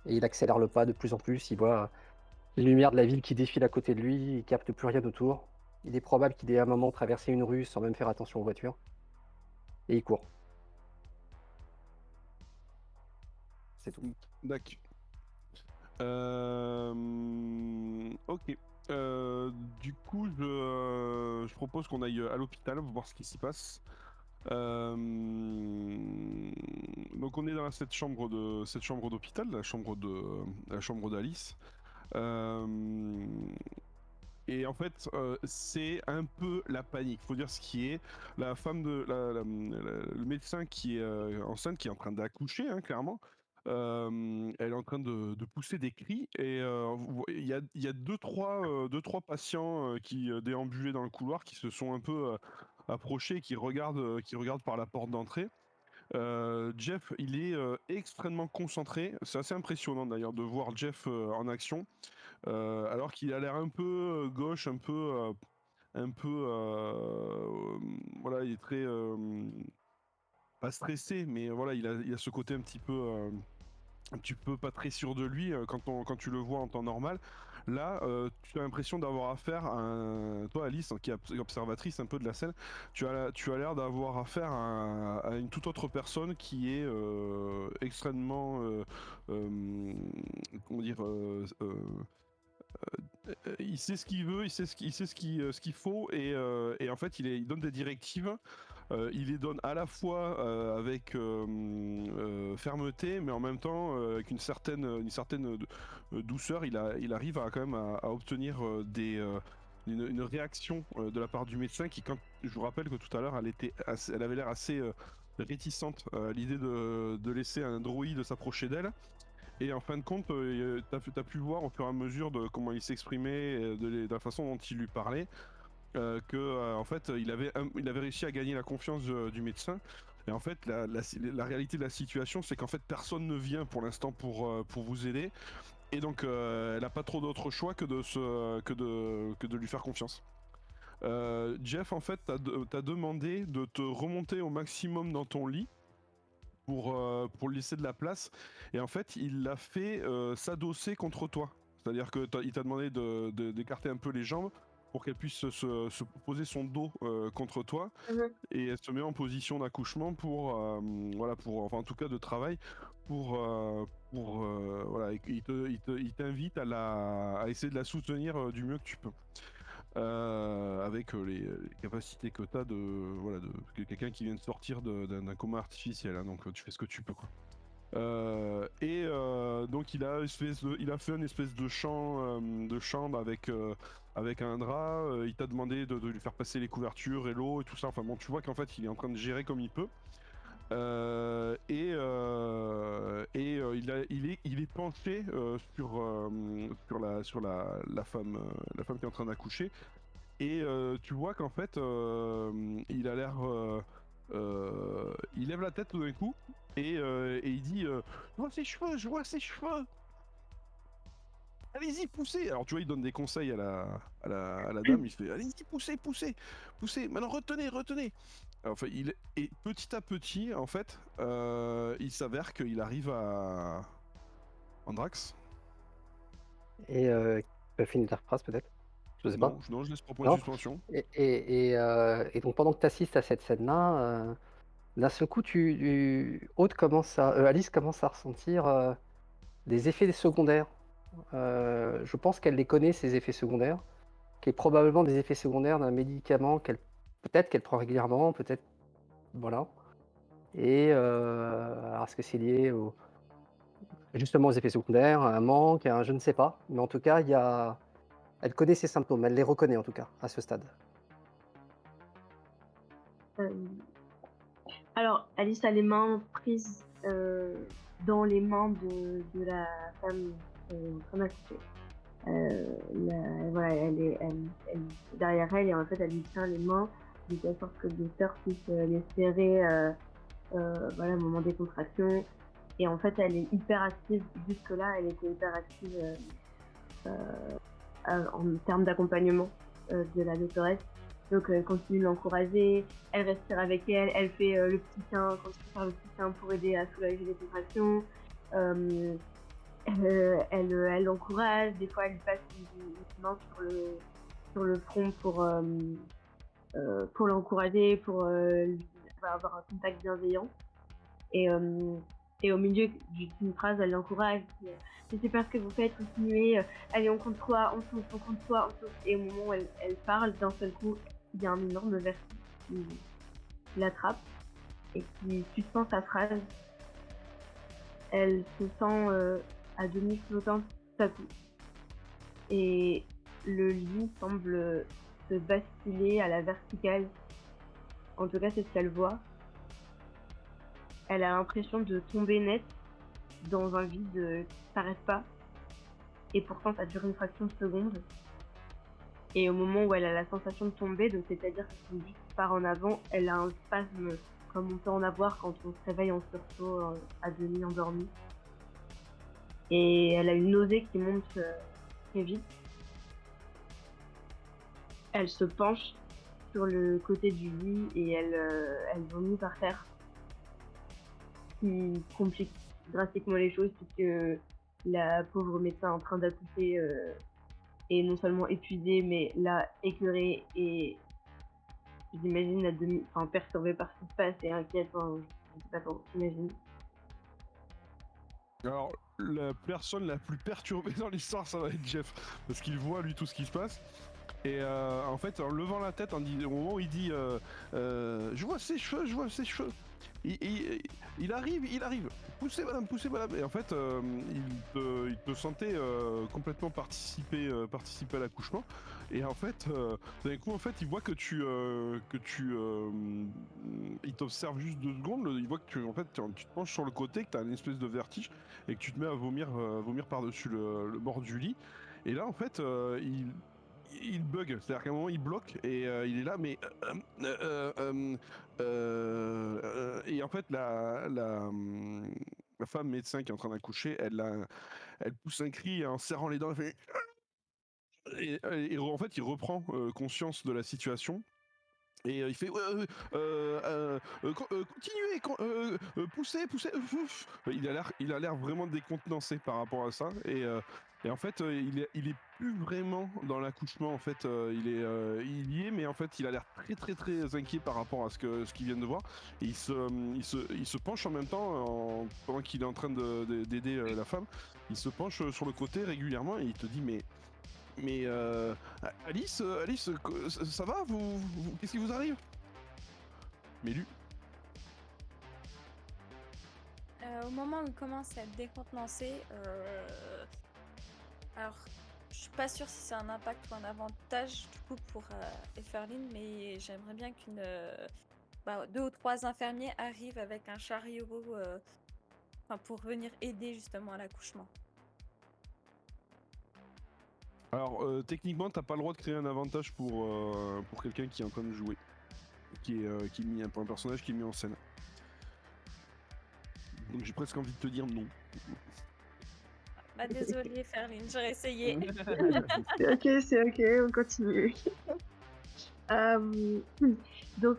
et il accélère le pas de plus en plus. Il voit les lumières de la ville qui défilent à côté de lui, il capte plus rien autour. Il est probable qu'il ait à un moment traversé une rue sans même faire attention aux voitures et il court. C'est tout. D'accord. Ok. Du coup, je propose qu'on aille à l'hôpital voir ce qui s'y passe. Donc on est dans cette chambre d'hôpital, la chambre d'Alice. Et en fait, c'est un peu la panique. Faut dire ce qui est. La femme le médecin qui est enceinte, qui est en train d'accoucher, hein, clairement. Elle est en train de pousser des cris et il y a deux trois patients qui déambulaient dans le couloir, qui se sont un peu approchés, qui regardent par la porte d'entrée. Jeff, il est extrêmement concentré. C'est assez impressionnant d'ailleurs de voir Jeff en action. Alors qu'il a l'air un peu gauche, un peu voilà, il est très pas stressé, mais voilà, il a ce côté un petit peu pas très sûr de lui quand tu le vois en temps normal. Là, tu as l'impression d'avoir affaire toi Alice, qui est observatrice un peu de la scène, tu as l'air d'avoir affaire à une toute autre personne qui est extrêmement, comment dire, il sait ce qu'il veut, il sait ce qu'il faut et en fait il donne des directives. Il les donne à la fois avec fermeté, mais en même temps avec une certaine douceur. Il arrive à quand même à obtenir une réaction de la part du médecin qui, quand je vous rappelle que tout à l'heure elle avait l'air assez réticente à l'idée de laisser un droïde s'approcher d'elle. Et en fin de compte, t'as pu voir au fur et à mesure de comment il s'exprimait, de la façon dont il lui parlait, que en fait il avait réussi à gagner la confiance du médecin. Et en fait, la réalité de la situation, c'est qu'en fait personne ne vient pour l'instant pour vous aider. Et donc elle n'a pas trop d'autre choix que que de lui faire confiance. Jeff, en fait, t'as demandé de te remonter au maximum dans ton lit pour lui laisser de la place. Et en fait, il l'a fait s'adosser contre toi. C'est-à-dire que il t'a demandé d'écarter un peu les jambes pour qu'elle puisse se poser son dos contre toi. Et elle se met en position d'accouchement voilà, enfin en tout cas de travail voilà, il t'invite à essayer de la soutenir du mieux que tu peux. Avec les capacités que tu as voilà, de quelqu'un qui vient de sortir d'un coma artificiel, hein, donc tu fais ce que tu peux, quoi. Donc il a fait une espèce de chambre avec un drap. Il t'a demandé de lui faire passer les couvertures et l'eau et tout ça. Enfin bon, tu vois qu'en fait il est en train de gérer comme il peut. Il est penché sur la femme qui est en train d'accoucher. Et tu vois qu'en fait, il a l'air. Il lève la tête tout d'un coup et il dit je vois ses cheveux, je vois ses cheveux. allez-y, poussez. Alors tu vois, il donne des conseils à la dame. Il fait, allez-y, poussez, poussez, poussez. Maintenant, retenez. Enfin, et petit à petit, en fait, il s'avère qu'il arrive à Andrax. Et finis ta phrase peut-être? Je sais pas. Non, je laisse 3 points de Non? suspension. Et donc pendant que tu assistes à cette scène-là, d'un seul coup, Alice commence à ressentir des effets secondaires. Je pense qu'elle les connaît, ces effets secondaires, qui est probablement des effets secondaires d'un médicament peut-être qu'elle prend régulièrement, peut-être, voilà. Et alors est-ce que c'est lié justement aux effets secondaires, à un manque, à un je ne sais pas, mais en tout cas, elle connaît ses symptômes, elle les reconnaît en tout cas, à ce stade. Alors, Alice a les mains prises dans les mains de la femme en train d'accoucher. Voilà, elle est derrière elle et en fait, elle lui tient les mains de telle sorte que le docteur puisse les serrer voilà, au moment des contractions. Et en fait, elle est hyper active. Jusque-là, elle était hyper active en termes d'accompagnement de la doctoresse. Donc, elle continue de l'encourager, elle respire avec elle, elle fait le petit sein, quand il faut faire le petit sein pour aider à soulager les contractions. Elle l'encourage, des fois elle lui passe une main sur le front pour l'encourager, pour avoir un contact bienveillant. Et au milieu d'une phrase, elle l'encourage. Je sais pas ce que vous faites, continuez. Allez, on compte 3, on compte 3, on saute. Et au moment où elle parle, d'un seul coup, il y a un énorme vertige qui l'attrape et qui suspend sa phrase. Elle se sent à demi flottante tout à coup. Et le lit semble se basculer à la verticale. En tout cas, c'est ce qu'elle voit. Elle a l'impression de tomber net dans un vide qui s'arrête pas. Et pourtant, ça dure une fraction de seconde. Et au moment où elle a la sensation de tomber, donc c'est-à-dire que son but part en avant, elle a un spasme comme on peut en avoir quand on se réveille en sursaut à demi endormi. Et elle a une nausée qui monte très vite. Elle se penche sur le côté du lit et elle vomit par terre. Ce qui complique drastiquement les choses puisque la pauvre médecin en train d'accoucher est non seulement épuisée mais là écœurée et j'imagine perturbée par ce qui se passe et inquiète. Enfin, je sais pas trop, j'imagine. Alors, la personne la plus perturbée dans l'histoire, ça va être Jeff, parce qu'il voit lui tout ce qui se passe. Et en fait, en levant la tête, au moment où il dit je vois ses cheveux, il arrive. Poussez madame. Et en fait, il te sentait complètement participer à l'accouchement. Et en fait, d'un coup, en fait, il voit que il t'observe juste 2 secondes. Il voit que tu te penches sur le côté, que tu as une espèce de vertige et que tu te mets à vomir par-dessus le bord du lit. Et là, en fait, il bug, c'est-à-dire qu'à un moment il bloque et il est là, mais et en fait la femme médecin qui est en train d'accoucher, elle pousse un cri en serrant les dents, elle fait et en fait il reprend conscience de la situation. Et il fait continuez, poussez, il a l'air vraiment décontenancé par rapport à ça. Et en fait, il est plus vraiment dans l'accouchement. En fait, il y est, mais en fait, il a l'air très très très inquiet par rapport à ce qu'il vient de voir. Et il se penche en même temps, pendant qu'il est en train d'aider la femme. Il se penche sur le côté régulièrement et il te dit mais Alice, ça va qu'est-ce qui vous arrive? Mélu. Au moment où il commence à être décontenancé, alors je suis pas sûre si c'est un impact ou un avantage du coup pour Eferline, mais j'aimerais bien qu'une 2 ou 3 infirmiers arrivent avec un chariot pour venir aider justement à l'accouchement. Alors techniquement t'as pas le droit de créer un avantage pour quelqu'un qui est en train de jouer, qui est mis un personnage qui est mis en scène. Donc j'ai presque envie de te dire non. Bah désolée Ferline, j'aurais essayé. C'est ok, on continue. Donc,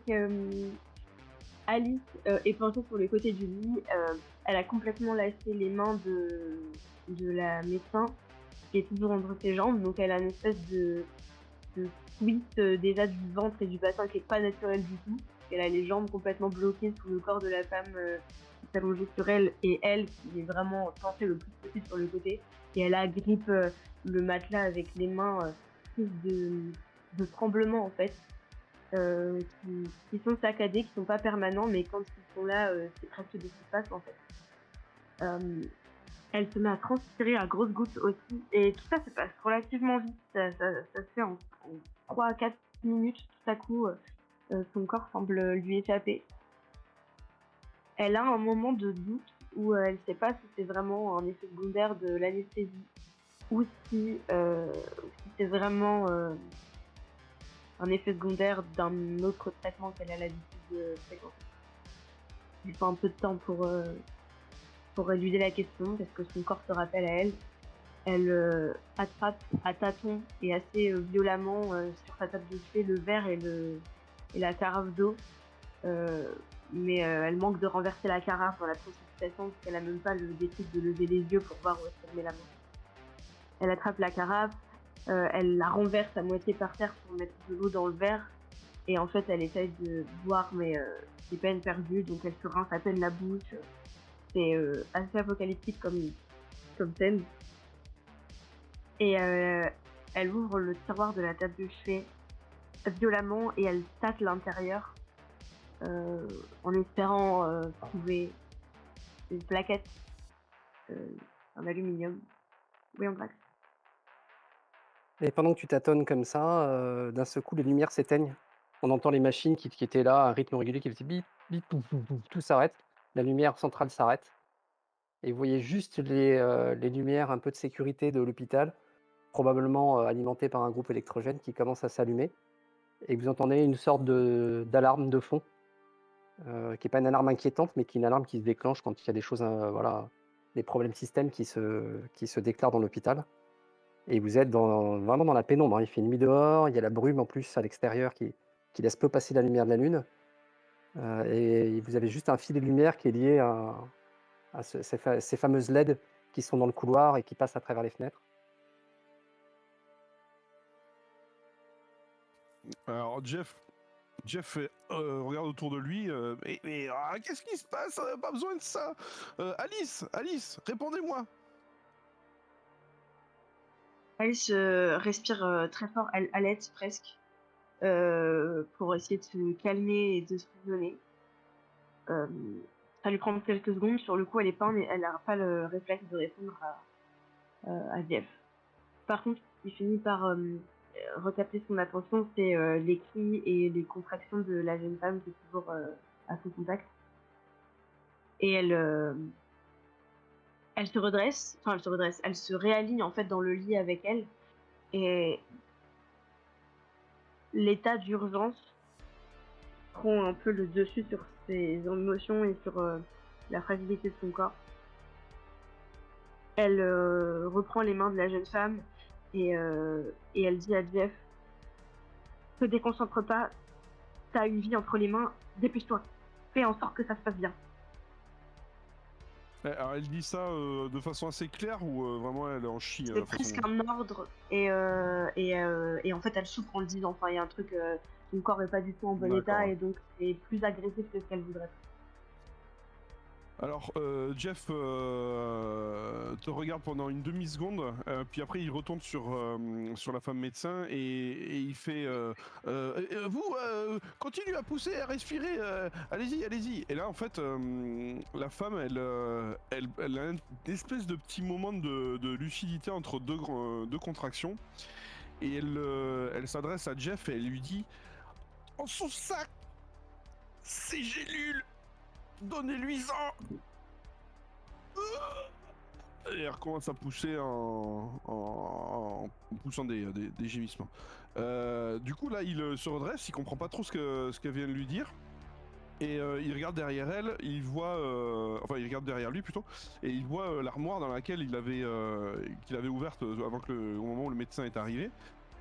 Alice est penchée sur le côté du lit. Elle a complètement lâché les mains de la médecin qui est toujours entre ses jambes. Donc, elle a une espèce de twist déjà du ventre et du bassin qui est pas naturel du tout. Elle a les jambes complètement bloquées sous le corps de la femme qui s'allongeait sur elle, et elle qui est vraiment penchée le plus possible sur le côté. Et elle agrippe le matelas avec les mains prises de tremblements en fait, qui sont saccadés, qui sont pas permanents, mais quand ils sont là, c'est presque de ce qui se passe en fait. Elle se met à transpirer à grosses gouttes aussi, et tout ça se passe relativement vite. Ça se fait en 3 à 4 minutes, tout à coup, son corps semble lui échapper. Elle a un moment de doute où elle ne sait pas si c'est vraiment un effet secondaire de l'anesthésie ou si c'est vraiment un effet secondaire d'un autre traitement qu'elle a l'habitude de fréquenter. Il faut un peu de temps pour éluder la question parce que son corps se rappelle à elle. Elle attrape à tâtons et assez violemment sur sa table de chevet le verre et la carafe d'eau. Mais elle manque de renverser la carafe dans la précipitation parce qu'elle a même pas le déclic de lever les yeux pour voir où est-ce qu'elle met la main. Elle attrape la carafe, elle la renverse à moitié par terre pour mettre de l'eau dans le verre, et en fait elle essaye de boire mais c'est peine perdue, donc elle se rince à peine la bouche. C'est assez apocalyptique comme scène. Et elle ouvre le tiroir de la table de chevet violemment et elle tâte l'intérieur en espérant trouver une plaquette en aluminium ou en plaque. Et pendant que tu tâtonnes comme ça, d'un seul coup, les lumières s'éteignent. On entend les machines qui étaient là à un rythme régulier qui faisaient bip, bip, pouf, pouf, pouf, tout s'arrête. La lumière centrale s'arrête et vous voyez juste les lumières un peu de sécurité de l'hôpital, probablement, alimentées par un groupe électrogène qui commence à s'allumer, et vous entendez une sorte d'alarme de fond, qui est pas une alarme inquiétante, mais qui est une alarme qui se déclenche quand il y a des choses, voilà, des problèmes système qui se déclarent dans l'hôpital. Et vous êtes vraiment dans la pénombre, hein. Il fait nuit dehors, il y a la brume en plus à l'extérieur qui laisse peu passer la lumière de la lune, et vous avez juste un fil de lumière qui est lié à ces fameuses LED qui sont dans le couloir et qui passent à travers les fenêtres. Alors Jeff regarde autour de lui, mais qu'est-ce qui se passe? Pas besoin de ça. Alice, répondez-moi. Alice respire très fort, elle halète presque pour essayer de se calmer et de se raisonner. Ça lui prend quelques secondes, sur le coup elle est pas, mais elle n'a pas le réflexe de répondre à Jeff. Par contre, ce qui finit par recapter son attention, c'est les cris et les contractions de la jeune femme qui est toujours à son contact. Et elle se redresse, elle se réaligne en fait dans le lit avec elle, et l'état d'urgence prend un peu le dessus sur ses émotions et sur la fragilité de son corps. Elle reprend les mains de la jeune femme et elle dit à Jeff: te déconcentre pas, t'as une vie entre les mains, dépêche-toi, fais en sorte que ça se passe bien. Alors elle dit ça de façon assez claire ou vraiment elle en chie? C'est presque un ordre, et en fait elle souffre en le disant. Enfin, il y a un truc, son corps est pas du tout en bon état, et donc c'est plus agressif que ce qu'elle voudrait. Alors Jeff te regarde pendant une demi-seconde, puis après il retourne sur la femme médecin et il fait vous continuez à pousser, à respirer, allez-y. Et là en fait la femme elle a une espèce de petit moment de lucidité entre deux contractions, et elle s'adresse à Jeff et elle lui dit: en son sac ces gélules, donnez-lui-en. Et elle recommence à pousser en poussant des gémissements. Du coup là il se redresse, il comprend pas trop ce qu'elle vient de lui dire. Et il regarde derrière elle, il voit, enfin il regarde derrière lui plutôt, et il voit l'armoire dans laquelle qu'il avait ouverte avant au moment où le médecin est arrivé.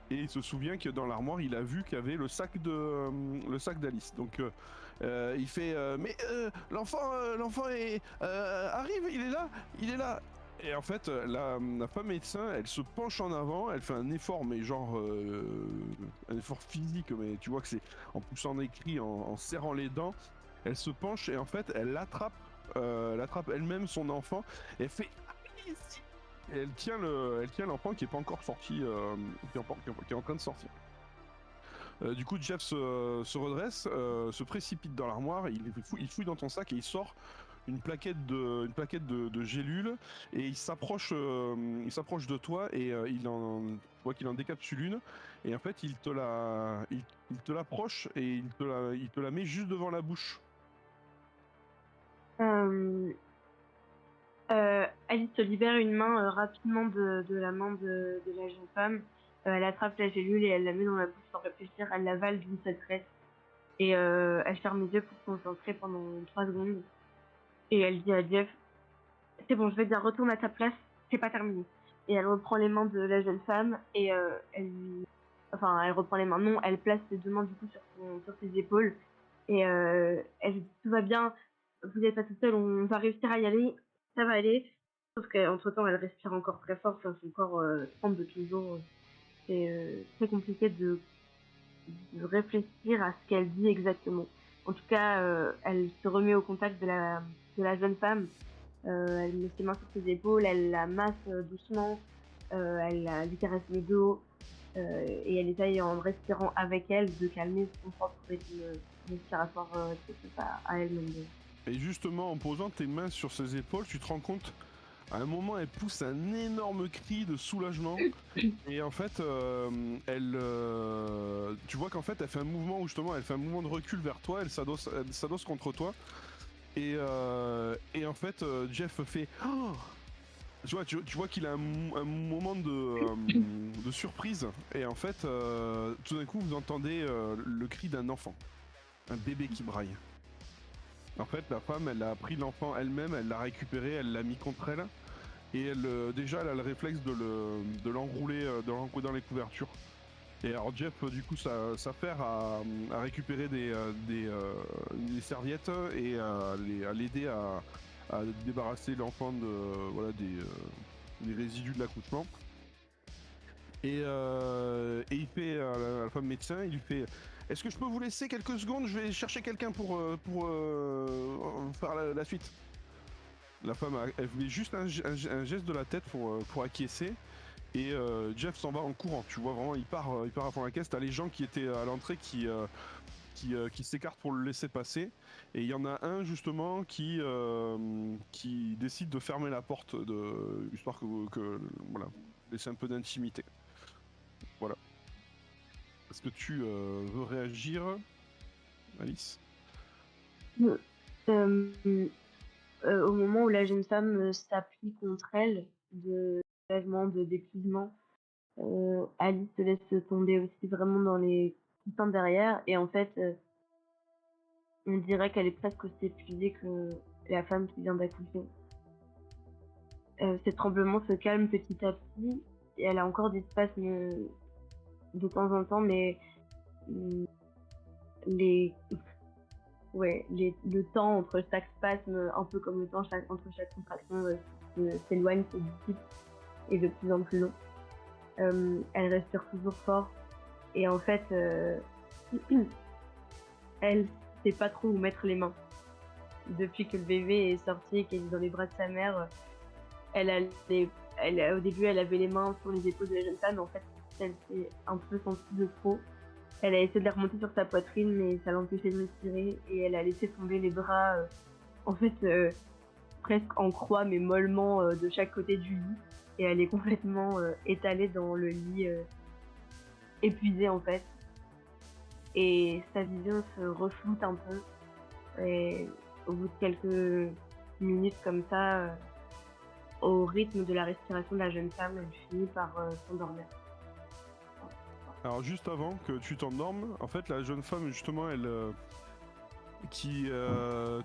Et il se souvient que dans l'armoire, il a vu qu'il y avait le sac d'Alice. Donc il fait mais l'enfant arrive, il est là. Et en fait, la femme médecin, elle se penche en avant, elle fait un effort, mais genre un effort physique, mais tu vois que c'est en poussant des cris, en serrant les dents. Elle se penche et en fait, elle attrape elle-même son enfant. Et elle fait Alice. Et elle tient l'enfant qui est pas encore sorti, qui est en train de sortir. Du coup, Jeff se redresse, se précipite dans l'armoire, il fouille dans ton sac et il sort une plaquette de gélules et il s'approche de toi et tu vois qu'il en décapsule une et en fait il te l'approche et il te la met juste devant la bouche. Alice se libère une main rapidement de la main de la jeune femme. Elle attrape la gélule et elle la met dans la bouche sans réfléchir. Elle l'avale d'une seule traite. Et elle ferme les yeux pour se concentrer pendant 3 secondes. Et elle dit à Jeff, c'est bon, je vais bien, retourne à ta place, c'est pas terminé. Et elle reprend les mains de la jeune femme et elle reprend les mains. Non, elle place ses 2 mains du coup sur ses épaules. Et elle dit, tout va bien, vous n'êtes pas toute seule, on va réussir à y aller, ça va aller. Sauf qu'entre temps, elle respire encore très fort, son corps tremble de toujours. C'est très compliqué de réfléchir à ce qu'elle dit exactement. En tout cas, elle se remet au contact de la jeune femme. Elle met ses mains sur ses épaules, elle la masse doucement, elle lui caresse le dos et elle essaye en respirant avec elle de calmer son propre rythme respiratoire à elle-même. Et justement, en posant tes mains sur ses épaules, tu te rends compte, à un moment, elle pousse un énorme cri de soulagement. Et en fait, tu vois qu'en fait, elle fait un mouvement où justement, elle fait un mouvement de recul vers toi, elle s'adosse contre toi. Et en fait, Jeff fait oh tu vois qu'il a un moment de surprise. Et en fait, tout d'un coup, vous entendez le cri d'un enfant, un bébé qui braille. En fait, la femme, elle a pris l'enfant elle-même, elle l'a récupéré, elle l'a mis contre elle. Et déjà, elle a le réflexe de l'enrouler dans les couvertures. Et alors Jeff, du coup, s'affaire à récupérer des serviettes et à l'aider à débarrasser l'enfant des résidus de l'accouchement. Et il fait à la femme médecin, il lui fait est-ce que je peux vous laisser quelques secondes? Je vais chercher quelqu'un pour faire la suite. La femme, elle voulait juste un geste de la tête pour acquiescer. Et Jeff s'en va en courant. Tu vois vraiment, il part à fond la caisse. T'as les gens qui étaient à l'entrée qui s'écartent pour le laisser passer. Et il y en a un justement qui décide de fermer la porte histoire que voilà, laisser un peu d'intimité. Voilà. Est-ce que tu veux réagir, Alice? Au moment où la jeune femme s'appuie contre elle, de soulagement, d'épuisement, Alice se laisse tomber aussi vraiment dans les coussins derrière. Et en fait, on dirait qu'elle est presque aussi épuisée que la femme qui vient d'accoucher. Ces tremblements se calment petit à petit. Et elle a encore des spasmes de temps en temps, mais le temps entre chaque spasme, un peu comme le temps entre chaque contraction, s'éloigne, se dissipe et de plus en plus long. Elle respire toujours fort et en fait, elle sait pas trop où mettre les mains. Depuis que le bébé est sorti et qu'elle est dans les bras de sa mère, au début elle avait les mains sur les épaules de la jeune femme, mais en fait elle s'est un peu sentie de trop. Elle a essayé de les remonter sur sa poitrine, mais ça l'empêchait de respirer et elle a laissé tomber les bras, en fait, presque en croix, mais mollement de chaque côté du lit. Et elle est complètement étalée dans le lit, épuisée en fait. Et sa vision se refloute un peu. Et au bout de quelques minutes comme ça, au rythme de la respiration de la jeune femme, elle finit par s'endormir. Alors juste avant que tu t'endormes, en fait la jeune femme justement elle tu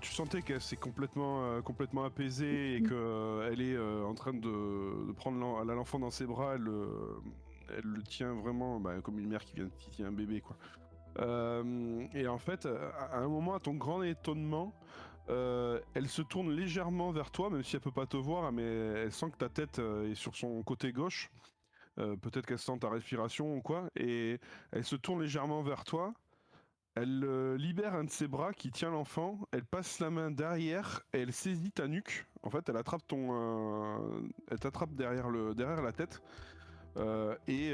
sentais qu'elle s'est complètement apaisée et qu'elle est en train de prendre l'enfant dans ses bras. Elle le tient vraiment comme une mère qui vient de titiller un bébé, quoi. Et en fait, à un moment, à ton grand étonnement, elle se tourne légèrement vers toi, même si elle peut pas te voir, mais elle sent que ta tête est sur son côté gauche. Peut-être qu'elle sent ta respiration ou quoi, et elle se tourne légèrement vers toi. Elle libère un de ses bras qui tient l'enfant, elle passe la main derrière et elle saisit ta nuque. En fait, elle t'attrape derrière la tête. Et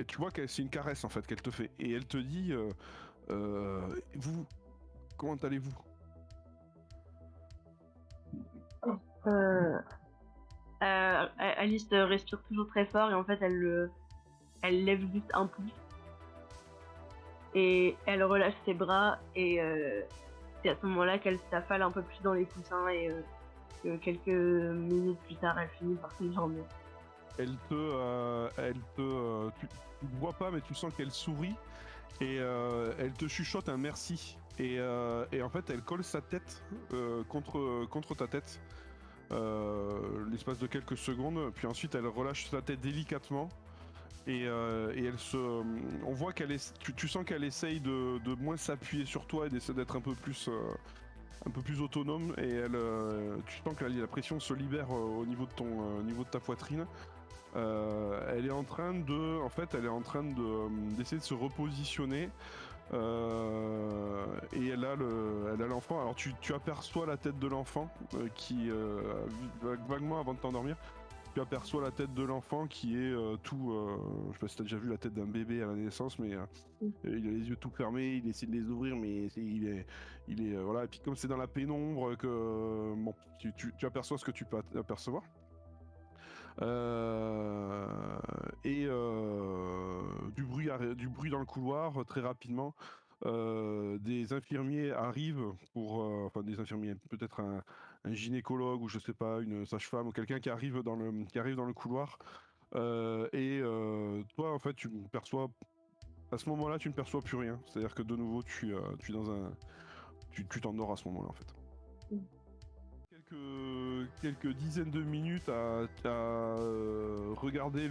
tu vois que c'est une caresse en fait qu'elle te fait. Et elle te dit vous, comment allez-vous? Alice respire toujours très fort et en fait elle lève juste un pouce et elle relâche ses bras et c'est à ce moment-là qu'elle s'affale un peu plus dans les coussins et quelques minutes plus tard elle finit par s'endormir. Tu ne vois pas, mais tu sens qu'elle sourit et elle te chuchote un merci. Et en fait, elle colle sa tête contre ta tête l'espace de quelques secondes. Puis ensuite, elle relâche sa tête délicatement. Et on voit tu sens qu'elle essaye de moins s'appuyer sur toi et d'essayer d'être un peu plus autonome. Et tu sens que la pression se libère au niveau de ta poitrine. Elle est en train d'essayer de se repositionner et elle a l'enfant. Alors tu aperçois la tête de l'enfant qui vaguement avant de t'endormir, tu aperçois la tête de l'enfant qui est je sais pas si t'as déjà vu la tête d'un bébé à la naissance, mais il a les yeux tout fermés, il essaie de les ouvrir, mais il est voilà. Et puis comme c'est dans la pénombre que bon, tu aperçois ce que tu peux apercevoir. Et du bruit dans le couloir très rapidement. Des infirmiers arrivent enfin des infirmiers, peut-être un gynécologue ou je sais pas, une sage-femme ou quelqu'un qui arrive dans le couloir. Toi en fait à ce moment-là tu ne perçois plus rien. C'est-à-dire que de nouveau tu t'endors à ce moment-là en fait. Quelques dizaines de minutes à regarder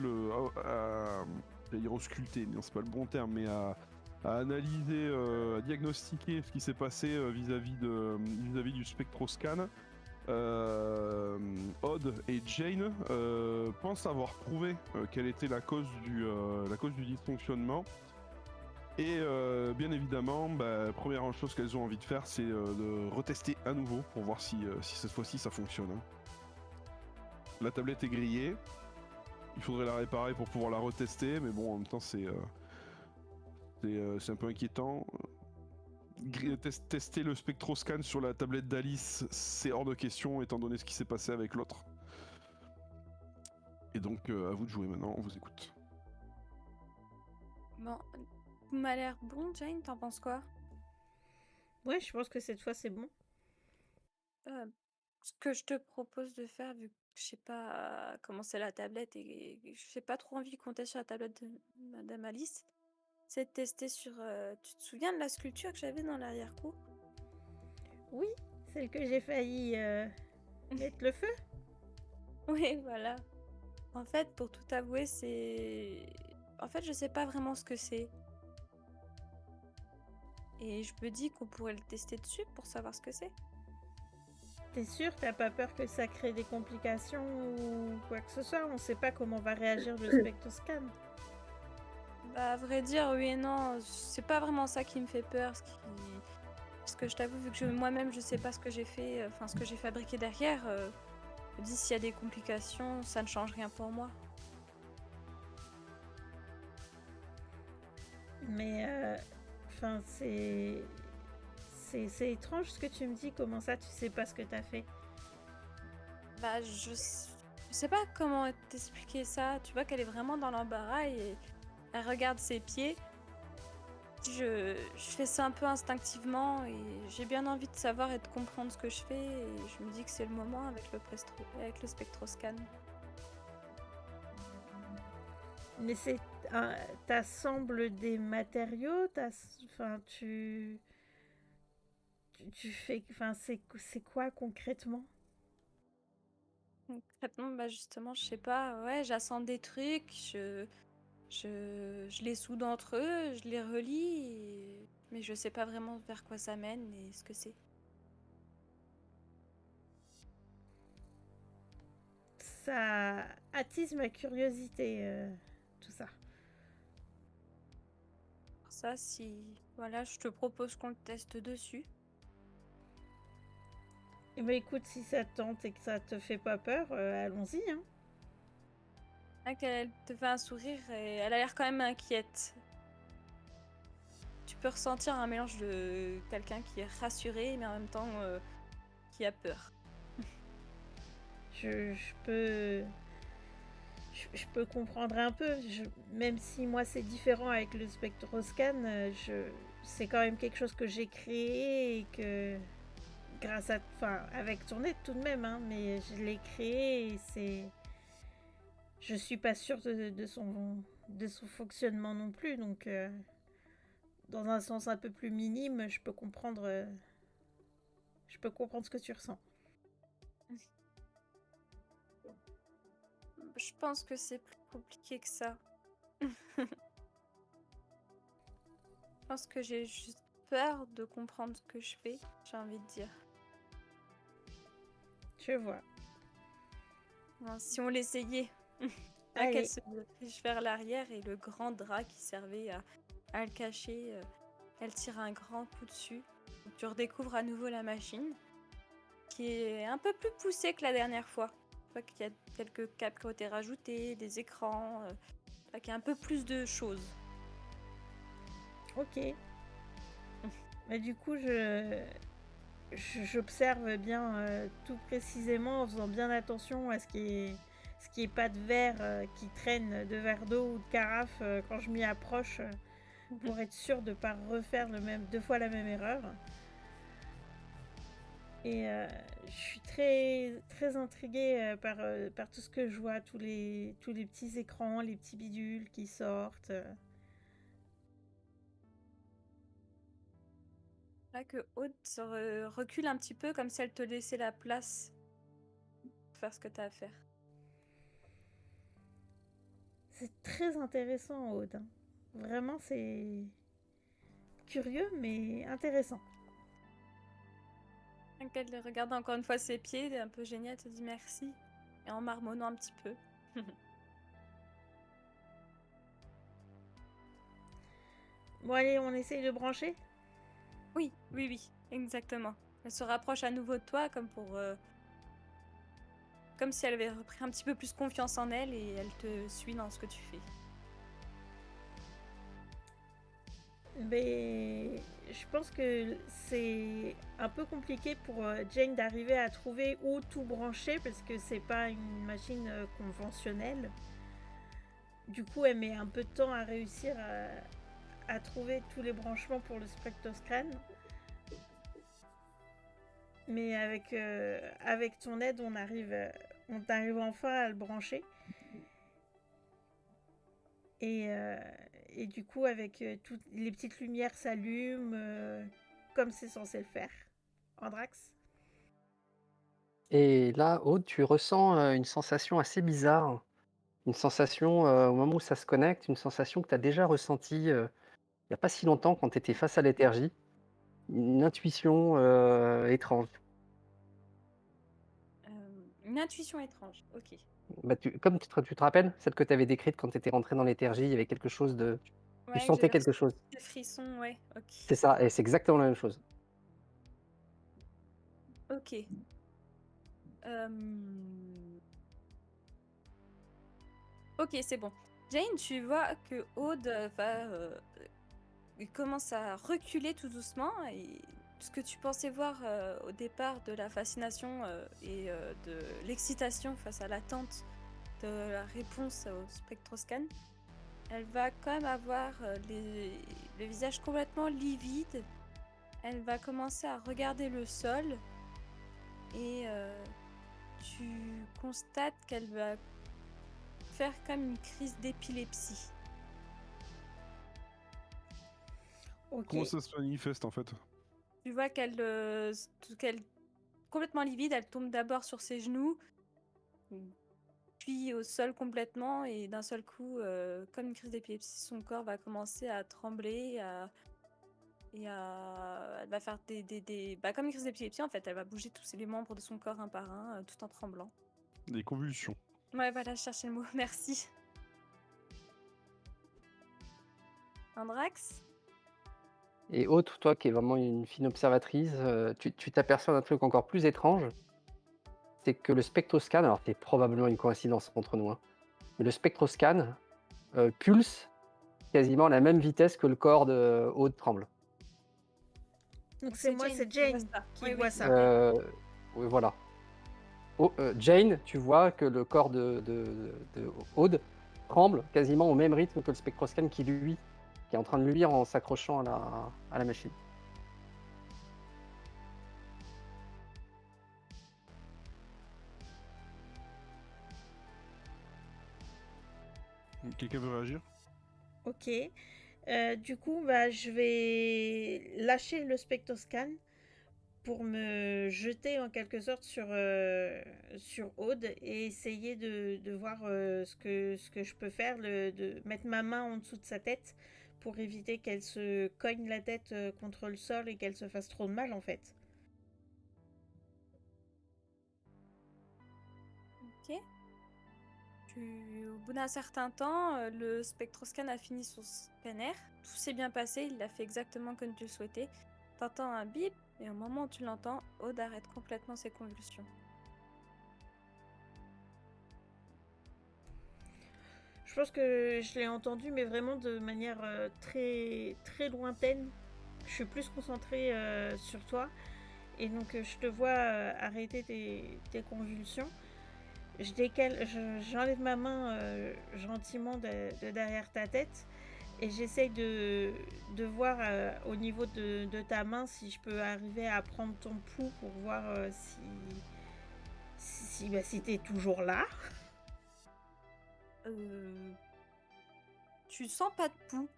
j'allais dire ausculter, non c'est pas le bon terme, mais à analyser, à diagnostiquer ce qui s'est passé vis-à-vis du spectroscan. Odd et Jane pensent avoir prouvé quelle était la cause du dysfonctionnement. Et bien évidemment, première chose qu'elles ont envie de faire, c'est de retester à nouveau pour voir si cette fois-ci ça fonctionne. Hein. La tablette est grillée, il faudrait la réparer pour pouvoir la retester, mais bon, en même temps, c'est un peu inquiétant. Tester le spectroscan sur la tablette d'Alice, c'est hors de question étant donné ce qui s'est passé avec l'autre. Et donc, à vous de jouer maintenant, on vous écoute. Bon. M'a l'air bon, Jane, t'en penses quoi? Ouais, je pense que cette fois c'est bon. Ce que je te propose de faire, vu que je sais pas comment c'est la tablette et j'ai pas trop envie de compter sur la tablette de Madame Alice, c'est de tester sur. Tu te souviens de la sculpture que j'avais dans l'arrière-cour? Oui, celle que j'ai failli mettre le feu. Oui, voilà. En fait, pour tout avouer, c'est. En fait, je sais pas vraiment ce que c'est. Et je me dis qu'on pourrait le tester dessus pour savoir ce que c'est. T'es sûr? T'as pas peur que ça crée des complications ou quoi que ce soit? On sait pas comment va réagir le spectroscan. Bah, à vrai dire, oui et non. C'est pas vraiment ça qui me fait peur. Parce que je t'avoue, vu que moi-même je sais pas ce que j'ai fait, enfin ce que j'ai fabriqué derrière, je me dis s'il y a des complications, ça ne change rien pour moi. Mais enfin c'est étrange ce que tu me dis. Comment ça tu sais pas ce que t'as fait? Bah je sais pas comment t'expliquer ça. Tu vois qu'elle est vraiment dans l'embarras et elle regarde ses pieds. Je fais ça un peu instinctivement et j'ai bien envie de savoir et de comprendre ce que je fais et je me dis que c'est le moment avec le spectroscan. Mais t'assembles des matériaux, enfin tu fais... Enfin, c'est quoi concrètement? Concrètement, bah justement, je sais pas, ouais, j'assemble des trucs, je les soude entre eux, je les relie, mais je sais pas vraiment vers quoi ça mène et ce que c'est. Ça attise ma curiosité, tout ça. Ça, si... Voilà, je te propose qu'on le teste dessus. Eh ben écoute, si ça te tente et que ça te fait pas peur, allons-y, hein. Elle te fait un sourire et elle a l'air quand même inquiète. Tu peux ressentir un mélange de quelqu'un qui est rassuré mais en même temps qui a peur. Je peux comprendre un peu, même si moi c'est différent avec le SpectroScan, c'est quand même quelque chose que j'ai créé et que grâce à, enfin avec ton aide tout de même, hein, mais je l'ai créé et je suis pas sûre de son fonctionnement non plus, donc dans un sens un peu plus minime, je peux comprendre ce que tu ressens. Je pense que c'est plus compliqué que ça. Je pense que j'ai juste peur de comprendre ce que je fais, j'ai envie de dire. Je vois. Bon, si on l'essayait. Là qu'elle se dirige vers l'arrière et le grand drap qui servait à le cacher, elle tire un grand coup dessus. Donc, tu redécouvres à nouveau la machine, qui est un peu plus poussée que la dernière fois. Tu vois qu'il y a quelques câbles qui ont été rajoutés, des écrans, qu'il y a un peu plus de choses. Ok. Mais du coup, j'observe bien tout précisément en faisant bien attention à ce qui est pas de verre qui traîne, de verre d'eau ou de carafe quand je m'y approche pour être sûre de ne pas refaire deux fois la même erreur. Et je suis très, très intriguée par tout ce que je vois, tous les petits écrans, les petits bidules qui sortent. Là que Aude se recule un petit peu comme si elle te laissait la place pour faire ce que tu as à faire. C'est très intéressant, Aude. Vraiment, c'est curieux, mais intéressant. Elle regarde encore une fois ses pieds, un peu génial, te dit merci, et en marmonnant un petit peu. Bon, allez, on essaye de brancher? Oui, exactement. Elle se rapproche à nouveau de toi comme comme si elle avait repris un petit peu plus confiance en elle et elle te suit dans ce que tu fais. Mais je pense que c'est un peu compliqué pour Jane d'arriver à trouver où tout brancher parce que c'est pas une machine conventionnelle. Du coup, elle met un peu de temps à réussir à trouver tous les branchements pour le SpectroScan. Mais avec ton aide, on arrive enfin à le brancher. Et du coup, avec toutes les petites lumières s'allument comme c'est censé le faire. Andrax? Et là, Aude, tu ressens une sensation assez bizarre. Une sensation au moment où ça se connecte, une sensation que tu as déjà ressentie il n'y a pas si longtemps quand tu étais face à l'éthergie. Une intuition étrange. Une intuition étrange, ok. Bah, comme tu te rappelles, celle que tu avais décrite quand tu étais rentré dans l'éthergie, il y avait quelque chose de. Tu Ouais, que sentais j'avais quelque chose. des frissons, ouais, ok. C'est ça, et c'est exactement la même chose. Ok. Ok, c'est bon. Jane, tu vois que Aude commence à reculer tout doucement et ce que tu pensais voir au départ de la fascination et de l'excitation face à l'attente de la réponse au SpectroScan, elle va quand même avoir le visage complètement livide. Elle va commencer à regarder le sol et tu constates qu'elle va faire comme une crise d'épilepsie. Ok. Comment ça se manifeste en fait? Tu vois qu'elle complètement livide, elle tombe d'abord sur ses genoux, puis au sol complètement, et d'un seul coup, comme une crise d'épilepsie, son corps va commencer à trembler, elle va faire comme une crise d'épilepsie en fait, elle va bouger tous les membres de son corps un par un, tout en tremblant. Des convulsions. Ouais, voilà, je cherchais le mot, merci. Andrax? Et Aude, toi qui es vraiment une fine observatrice, tu t'aperçois d'un truc encore plus étrange. C'est que le spectroscan, alors c'est probablement une coïncidence entre nous, hein, mais le spectroscan pulse quasiment à la même vitesse que le corps de Aude tremble. Donc c'est moi, c'est Jane qui voit ça. Oui, voilà. Jane, tu vois que le corps de Aude tremble quasiment au même rythme que le spectroscan qui est en train de luire en s'accrochant à la machine. Quelqu'un veut réagir? Ok. Du coup, je vais lâcher le spectroscan pour me jeter en quelque sorte sur Aude et essayer de voir ce que je peux faire, de mettre ma main en dessous de sa tête pour éviter qu'elle se cogne la tête contre le sol et qu'elle se fasse trop de mal en fait. Ok. Au bout d'un certain temps, le spectroscan a fini son scanner. Tout s'est bien passé, il l'a fait exactement comme tu le souhaitais. T'entends un bip, et au moment où tu l'entends, Aude arrête complètement ses convulsions. Je pense que je l'ai entendu, mais vraiment de manière très, très lointaine. Je suis plus concentrée sur toi. Et donc je te vois arrêter tes convulsions. J'enlève ma main gentiment de derrière ta tête et j'essaye de voir au niveau de ta main si je peux arriver à prendre ton pouls pour voir si t'es toujours là. Tu sens pas de pouls.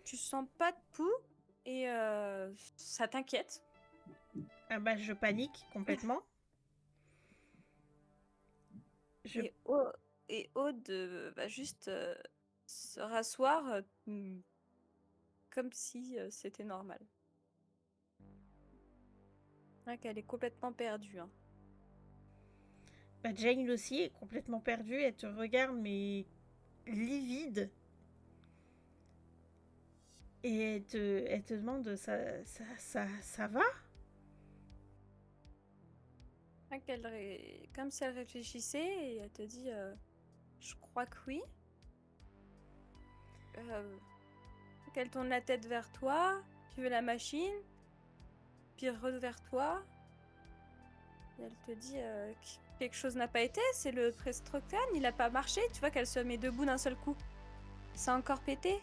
Tu sens pas de pouls et ça t'inquiète. Ah je panique complètement. Et Aude va juste se rasseoir comme si c'était normal. Qu'elle est complètement perdue. Hein. Jane aussi est complètement perdue. Elle te regarde mais livide. Et elle te demande ça va? Comme si elle réfléchissait et elle te dit je crois que oui. Qu'elle tourne la tête vers toi, tu veux la machine, puis vers toi. Et elle te dit quelque chose n'a pas été, c'est le spectroscan, il a pas marché. Tu vois qu'elle se met debout d'un seul coup. Ça a encore pété.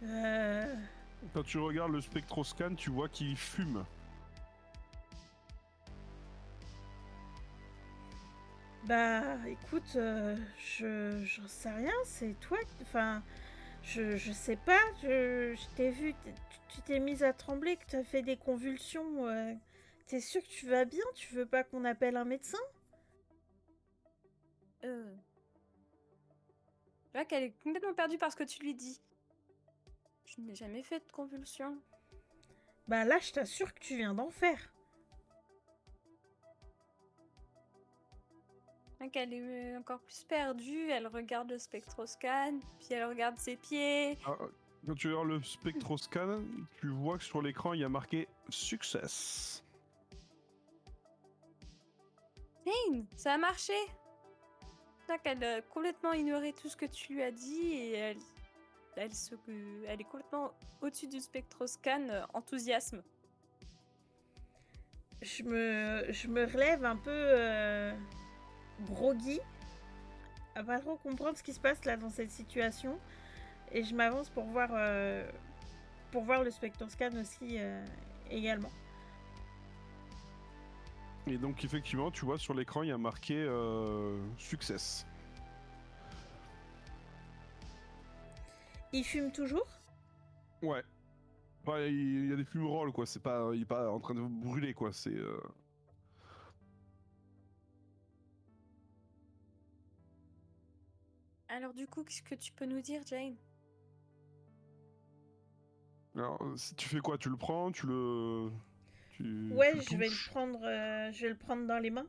Quand tu regardes le spectroscan, tu vois qu'il fume. Écoute, j'en sais rien, c'est toi. Enfin, je sais pas, je t'ai vu, tu t'es mise à trembler, que tu as fait des convulsions. T'es sûr que tu vas bien? Tu veux pas qu'on appelle un médecin? Tu vois qu'elle est complètement perdue par ce que tu lui dis. Je n'ai jamais fait de convulsions. Là, je t'assure que tu viens d'en faire. Elle est encore plus perdue, elle regarde le spectroscan, puis elle regarde ses pieds. Quand tu regardes le spectroscan, tu vois que sur l'écran il y a marqué Success. Jane, ça a marché. Elle a complètement ignoré tout ce que tu lui as dit et elle est complètement au-dessus du spectroscan, enthousiasme. Je me relève un peu groggy, à pas trop comprendre ce qui se passe là dans cette situation, et je m'avance pour voir le spectroscan aussi également. Et donc effectivement, tu vois sur l'écran il y a marqué Success. Il fume toujours? Ouais. Ouais, il y a des fumerolles, quoi. Il est pas en train de brûler, quoi. C'est. Alors du coup, qu'est-ce que tu peux nous dire, Jane? Alors, si tu fais quoi? Tu le prends? Tu le Ouais, je vais le touches? prendre, dans les mains.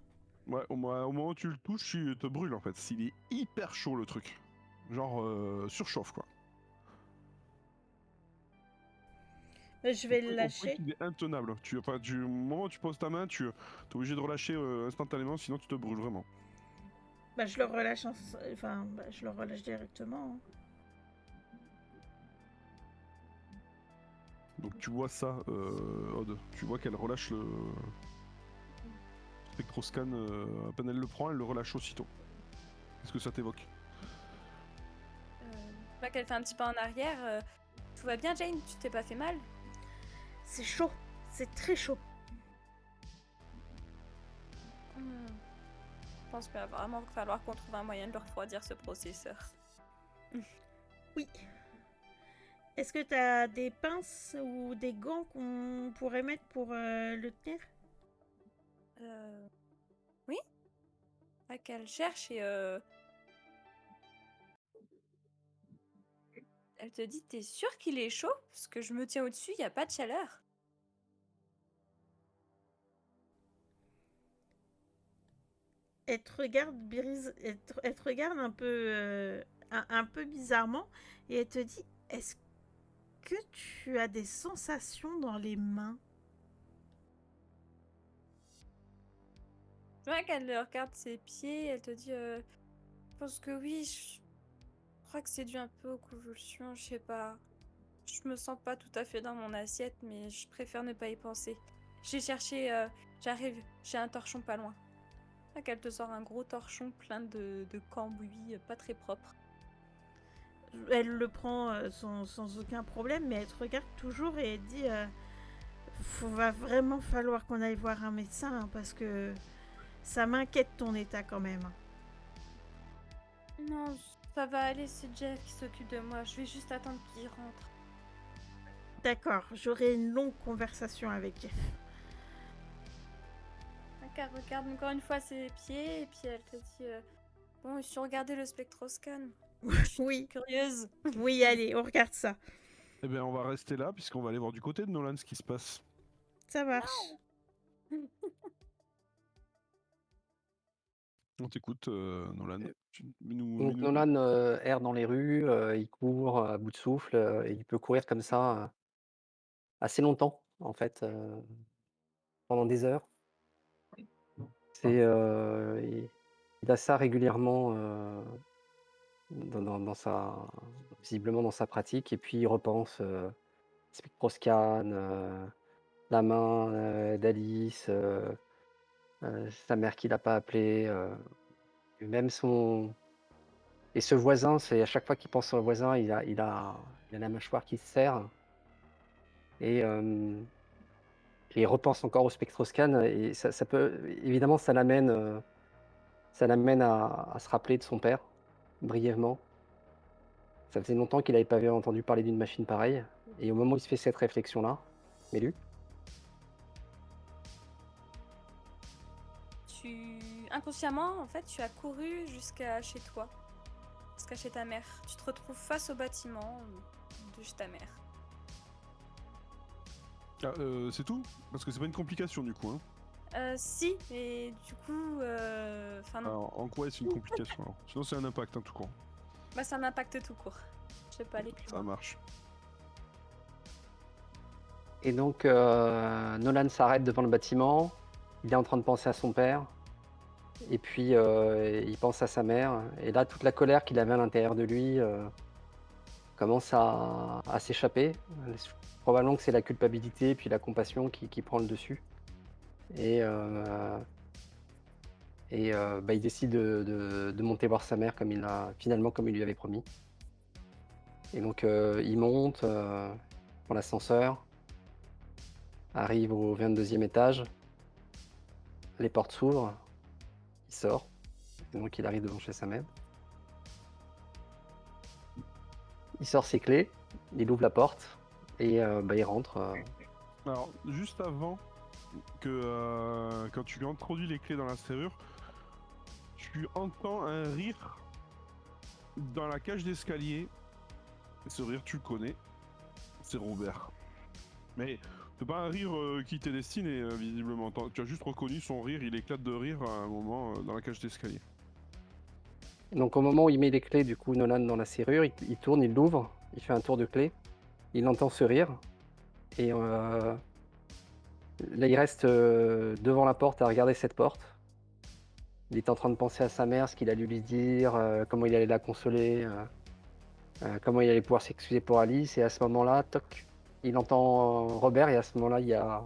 Ouais, au moment où tu le touches, tu te brûles en fait. S'il est hyper chaud le truc. Genre surchauffe quoi. Je vais le Au point lâcher. qu'il est intenable. Au moment où tu poses ta main, tu es obligé de relâcher instantanément, sinon tu te brûles vraiment. Bah, je le relâche, je le relâche directement. Hein. Donc tu vois ça, Odd. Tu vois qu'elle relâche le spectroscan. À peine elle le prend, elle le relâche aussitôt. Qu'est-ce que ça t'évoque? Je vois qu'elle fait un petit pas en arrière. Tout va bien, Jane? Tu t'es pas fait mal? C'est chaud. C'est très chaud. Je pense qu'il va vraiment falloir qu'on trouve un moyen de le refroidir, ce processeur. Oui. Est-ce que t'as des pinces ou des gants qu'on pourrait mettre pour le tenir? Oui. Pas qu'elle cherche et elle te dit, t'es sûr qu'il est chaud? Parce que je me tiens au-dessus, il n'y a pas de chaleur. Elle te regarde, elle te regarde un peu, un peu bizarrement et elle te dit, est-ce que tu as des sensations dans les mains? Je vois qu'elle regarde ses pieds, elle te dit, je pense que oui, je crois que c'est dû un peu aux convulsions, je sais pas. Je me sens pas tout à fait dans mon assiette, mais je préfère ne pas y penser. J'ai cherché, j'arrive, j'ai un torchon pas loin. Qu'elle te sort un gros torchon plein de cambouis pas très propre. Elle le prend sans aucun problème, mais elle te regarde toujours et elle dit va vraiment falloir qu'on aille voir un médecin hein, parce que ça m'inquiète ton état quand même. Non, ça va aller, c'est Jeff qui s'occupe de moi. Je vais juste attendre qu'il rentre. D'accord, j'aurai une longue conversation avec Jeff. Elle regarde encore une fois ses pieds et puis elle te dit bon, ils ont regardé le spectroscan. Oui. Curieuse. Oui, allez, on regarde ça. Eh bien, on va rester là, puisqu'on va aller voir du côté de Nolan ce qui se passe. Ça marche. On t'écoute, Nolan. Donc Nolan erre dans les rues, il court à bout de souffle, et il peut courir comme ça assez longtemps, en fait, pendant des heures. Il a ça régulièrement visiblement dans sa pratique, et puis il repense spectroscan, la main d'Alice, sa mère qui l'a pas appelé, et même ce voisin, c'est à chaque fois qu'il pense au voisin, il a la mâchoire qui se serre, et il repense encore au spectroscan, et ça peut évidemment, ça l'amène à se rappeler de son père, brièvement. Ça faisait longtemps qu'il n'avait pas entendu parler d'une machine pareille, et au moment où il se fait cette réflexion-là, Mélu? Inconsciemment, en fait, tu as couru jusqu'à chez toi, jusqu'à chez ta mère. Tu te retrouves face au bâtiment de chez ta mère. Ah, c'est tout? Parce que c'est pas une complication du coup, hein? Si, mais du coup, non. Alors, en quoi est-ce une complication alors? Sinon c'est un impact tout court. Bah, c'est un impact tout court. Je sais pas aller plus loin. Ça marche. Et donc Nolan s'arrête devant le bâtiment, il est en train de penser à son père, et puis il pense à sa mère, et là toute la colère qu'il avait à l'intérieur de lui commence à s'échapper. Probablement que c'est la culpabilité puis la compassion qui prend le dessus. Et il décide de monter voir sa mère comme il lui avait promis. Et donc il monte, prend l'ascenseur, arrive au 22e étage, les portes s'ouvrent, il sort, et donc il arrive devant chez sa mère. Il sort ses clés, il ouvre la porte et il rentre. Alors, juste avant quand tu introduis les clés dans la serrure, tu entends un rire dans la cage d'escalier. Ce rire, tu le connais. C'est Robert. Mais c'est pas un rire qui t'est destiné, visiblement. Tu as juste reconnu son rire, il éclate de rire à un moment dans la cage d'escalier. Donc au moment où il met les clés, du coup, Nolan dans la serrure, il tourne, il l'ouvre, il fait un tour de clé, il entend ce rire, et là il reste devant la porte à regarder cette porte. Il est en train de penser à sa mère, ce qu'il allait lui dire, comment il allait la consoler, comment il allait pouvoir s'excuser pour Alice, et à ce moment-là, toc, il entend Robert, et à ce moment-là, il y a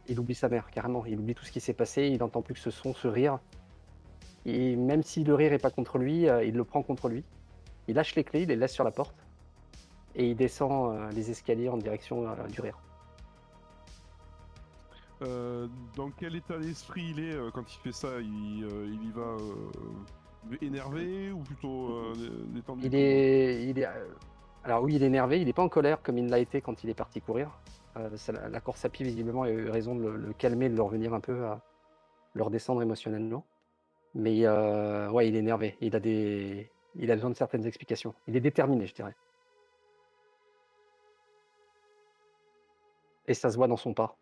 il oublie sa mère, carrément, il oublie tout ce qui s'est passé, il n'entend plus que ce son, ce rire. Et même si le rire n'est pas contre lui, il le prend contre lui. Il lâche les clés, il les laisse sur la porte. Et il descend les escaliers en direction du rire. Dans quel état d'esprit il est quand il fait ça? Il y va énervé ou plutôt détendu? Alors oui, il est énervé, il n'est pas en colère comme il l'a été quand il est parti courir. La course à pied, visiblement, a eu raison de le calmer, de le revenir un peu, le redescendre émotionnellement. Mais ouais, il est énervé. Il a besoin de certaines explications. Il est déterminé, je dirais. Et ça se voit dans son pas.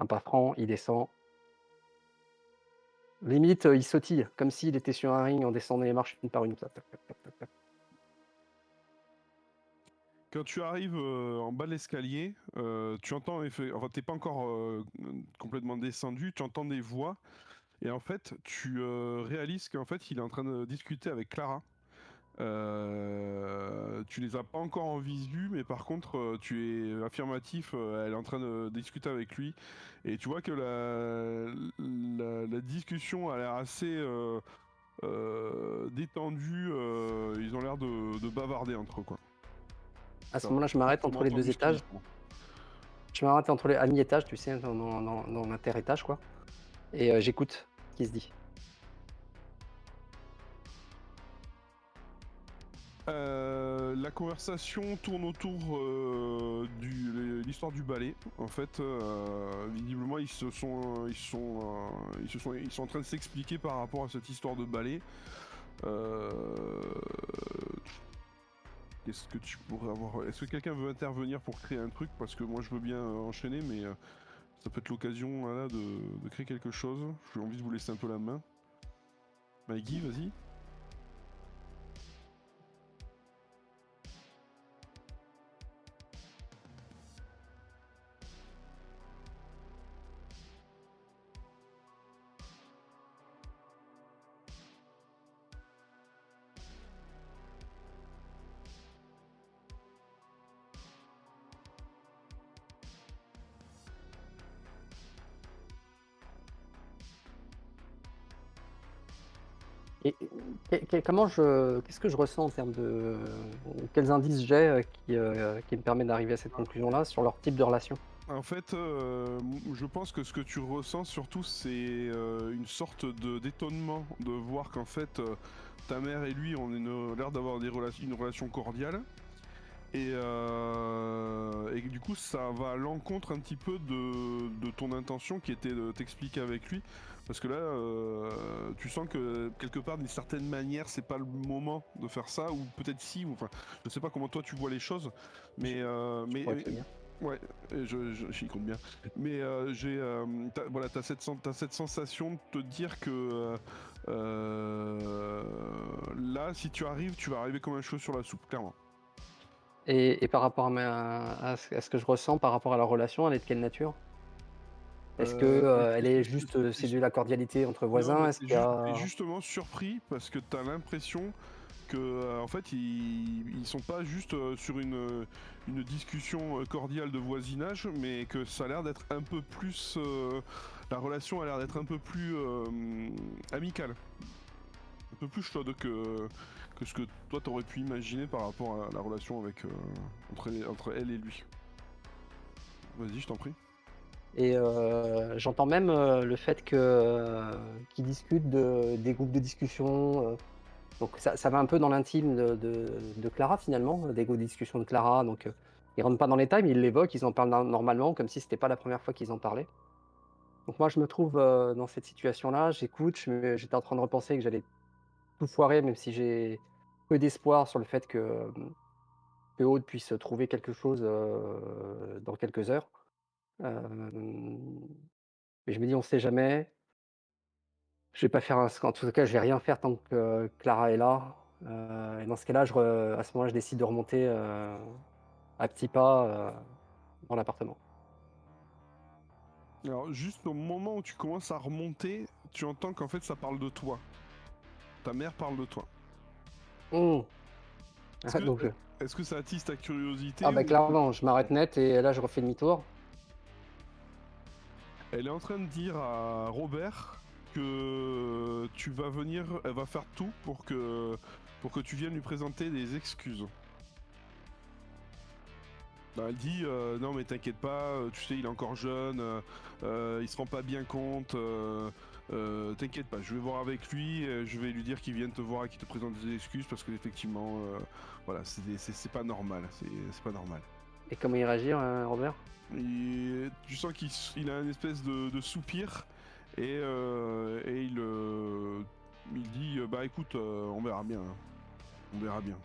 Un pas franc, il descend. Limite, il sautille, comme s'il était sur un ring en descendant les marches une par une. Quand tu arrives en bas de l'escalier, tu entends, enfin t'es pas encore complètement descendu, tu entends des voix, et en fait tu réalises qu'en fait il est en train de discuter avec Clara. Tu les as pas encore en visu, mais par contre tu es affirmatif, elle est en train de discuter avec lui, et tu vois que la discussion a l'air assez détendue, ils ont l'air de bavarder entre eux, quoi. À ce moment-là, je m'arrête entre les deux étages. Je m'arrête entre les mi-étages, tu sais, dans l'inter-étage, quoi. Et j'écoute ce qui se dit. La conversation tourne autour de l'histoire du ballet. En fait, visiblement, ils sont en train de s'expliquer par rapport à cette histoire de ballet. Qu'est-ce que tu pourrais avoir? Est-ce que quelqu'un veut intervenir pour créer un truc? Parce que moi, je veux bien enchaîner, mais ça peut être l'occasion là, de créer quelque chose. J'ai envie de vous laisser un peu la main. Maggie, vas-y. Qu'est-ce que je ressens en termes de... Quels indices j'ai qui me permettent d'arriver à cette conclusion-là sur leur type de relation? En fait, je pense que ce que tu ressens surtout, c'est une sorte d'étonnement de voir qu'en fait, ta mère et lui ont l'air d'avoir une relation cordiale. Et du coup, ça va à l'encontre un petit peu de ton intention qui était de t'expliquer avec lui. Parce que là, tu sens que quelque part, d'une certaine manière, c'est pas le moment de faire ça, ou peut-être si, ou enfin, je sais pas comment toi tu vois les choses, mais ouais, j'y compte bien. Mais voilà, t'as cette sensation de te dire que là, si tu arrives, tu vas arriver comme un cheveu sur la soupe, clairement. Et par rapport à ce que je ressens par rapport à leur relation, elle est de quelle nature? Est-ce que elle est juste, c'est de la cordialité entre voisins? Est-ce qu'il y T'es a... justement surpris parce que t'as l'impression que en fait ils sont pas juste sur une discussion cordiale de voisinage, mais que ça a l'air d'être un peu plus la relation a l'air d'être un peu plus amicale, un peu plus chaude que ce que toi t'aurais pu imaginer par rapport à la relation avec entre elle et lui. Vas-y, je t'en prie. Et j'entends même le fait que qu'ils discutent des groupes de discussion, Donc ça va un peu dans l'intime de Clara finalement, des discussions de Clara. Donc ils rentrent pas dans les détails, mais ils l'évoquent, ils en parlent normalement, comme si c'était pas la première fois qu'ils en parlaient. Donc moi je me trouve dans cette situation-là, j'écoute, j'étais en train de repenser que j'allais tout foirer, même si j'ai peu d'espoir sur le fait que Aude puisse trouver quelque chose dans quelques heures. Mais je me dis: «On sait jamais». Je vais pas faire en tout cas, je vais rien faire tant que Clara est là, et dans ce cas-là, à ce moment-là, je décide de remonter, à petits pas, dans l'appartement. Alors, juste au moment où tu commences à remonter, tu entends qu'en fait, ça parle de toi. Ta mère parle de toi. Mmh. Est-ce Donc que, est-ce que ça attise ta curiosité bah, ou clairement, je m'arrête net et là, je refais demi-tour. elle est en train de dire à Robert que tu vas venir, elle va faire tout pour que tu viennes lui présenter des excuses. Bah, elle dit non mais t'inquiète pas, tu sais il est encore jeune, il se rend pas bien compte, t'inquiète pas, je vais voir avec lui, je vais lui dire qu'il vienne te voir et qu'il te présente des excuses parce que effectivement voilà c'est pas normal, c'est pas normal. Et comment il réagit, Robert? Tu sens qu'il a une espèce de soupir et il dit bah écoute on verra bien, hein. On verra bien.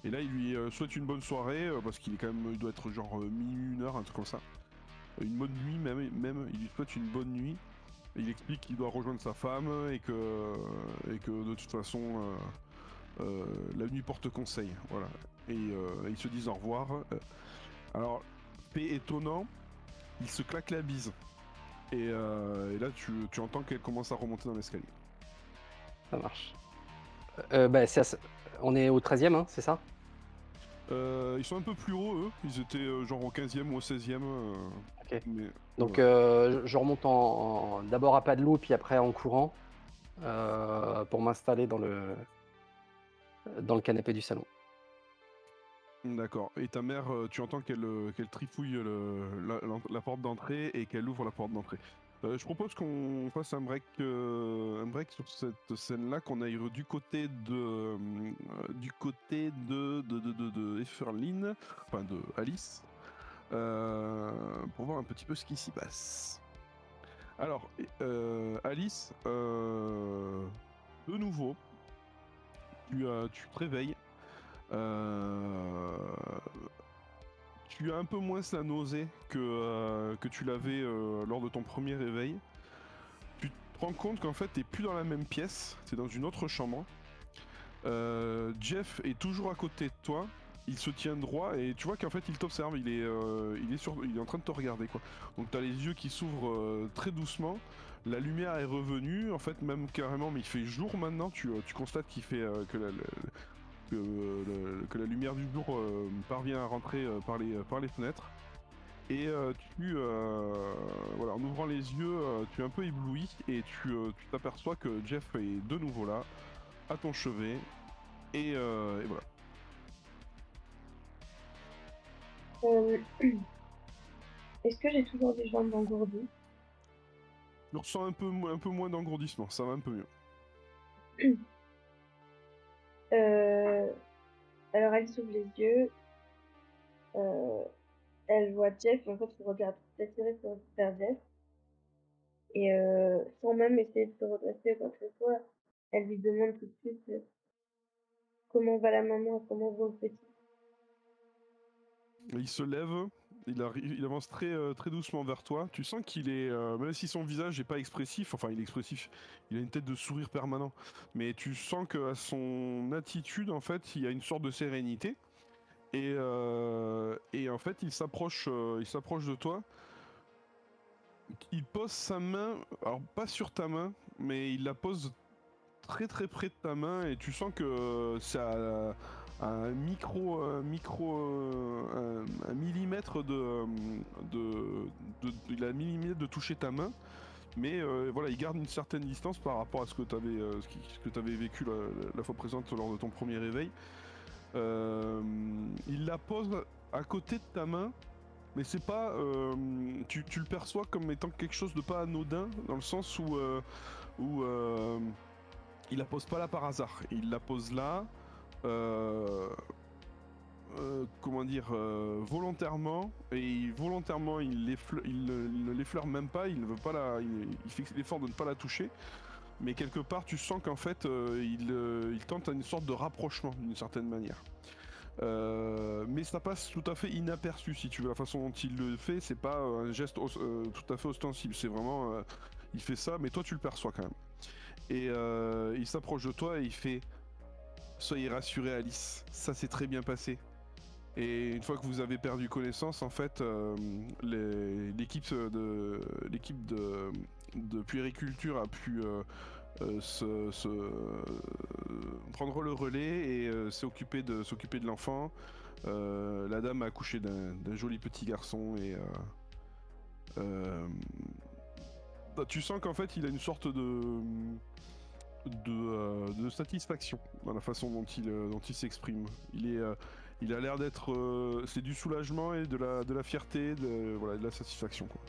Et là, il lui souhaite une bonne soirée, parce qu'il est quand même, il doit être genre minuit, 1 heure, un truc comme ça. Une bonne nuit même, il lui souhaite une bonne nuit. Et il explique qu'il doit rejoindre sa femme et que de toute façon, la nuit porte conseil. Voilà. Et ils se disent au revoir. Alors, fait étonnant, il se claque la bise. Et là, tu entends qu'elle commence à remonter dans l'escalier. Ça marche. Bah, on est au 13e, hein, c'est ça? Ils sont un peu plus hauts, eux. Ils étaient genre au 15e ou au 16e. OK. Mais, Donc voilà. je remonte d'abord à pas de loup, puis après en courant, pour m'installer dans le canapé du salon. D'accord. Et ta mère, tu entends qu'elle trifouille la porte d'entrée et qu'elle ouvre la porte d'entrée. Je propose qu'on fasse un break sur cette scène-là, qu'on aille du côté de Efferline, enfin de Alice, pour voir un petit peu ce qui s'y passe. Alors, Alice, de nouveau, tu te réveilles. Tu as un peu moins la nausée que tu l'avais lors de ton premier réveil. Tu te rends compte qu'en fait, t'es plus dans la même pièce, t'es dans une autre chambre. Jeff est toujours à côté de toi. Il se tient droit et tu vois qu'en fait il t'observe, il est en train de te regarder quoi. Donc t'as les yeux qui s'ouvrent très doucement, la lumière est revenue, en fait même carrément, mais il fait jour maintenant, tu constates qu'il fait que la lumière du jour parvient à rentrer par les fenêtres. Et voilà, en ouvrant les yeux, tu es un peu ébloui et tu t'aperçois que Jeff est de nouveau là, à ton chevet, et voilà. Est-ce que j'ai toujours des jambes engourdies? Tu ressens un peu moins d'engourdissement, ça va un peu mieux. Alors elle s'ouvre les yeux, elle voit Jeff, en fait il regarde s'attirer vers Jeff, et sans même essayer de se redresser ou quoi que ce soit, elle lui demande tout de suite comment va la maman, comment va le petit. Il se lève, il avance très doucement vers toi. Tu sens qu'il est, même si son visage n'est pas expressif, enfin il est expressif, il a une tête de sourire permanent, mais tu sens qu'à son attitude, en fait, il y a une sorte de sérénité. Et en fait, il s'approche de toi. Il pose sa main, alors pas sur ta main, mais il la pose très très près de ta main et tu sens que c'est à un millimètre il a un millimètre de toucher ta main, mais voilà, il garde une certaine distance par rapport à ce que tu avais vécu la fois présente lors de ton premier réveil. Il la pose à côté de ta main, mais c'est pas, tu le perçois comme étant quelque chose de pas anodin, dans le sens où il la pose pas là par hasard. Il la pose là, comment dire, volontairement, et volontairement il ne l'effleure même pas, il ne veut pas il fait l'effort de ne pas la toucher, mais quelque part tu sens qu'en fait il tente une sorte de rapprochement d'une certaine manière. Mais ça passe tout à fait inaperçu si tu veux. La façon dont il le fait, c'est pas un geste tout à fait ostensible, c'est vraiment il fait ça, mais toi tu le perçois quand même. Et il s'approche de toi et il fait: soyez rassurée Alice, ça s'est très bien passé. Et une fois que vous avez perdu connaissance, en fait, l'équipe de puériculture a pu prendre le relais et s'occuper de l'enfant. La dame a accouché d'un joli petit garçon et tu sens qu'en fait il a une sorte de satisfaction dans la façon dont il s'exprime. Il a l'air d'être, c'est du soulagement et de la fierté, voilà, de la satisfaction quoi.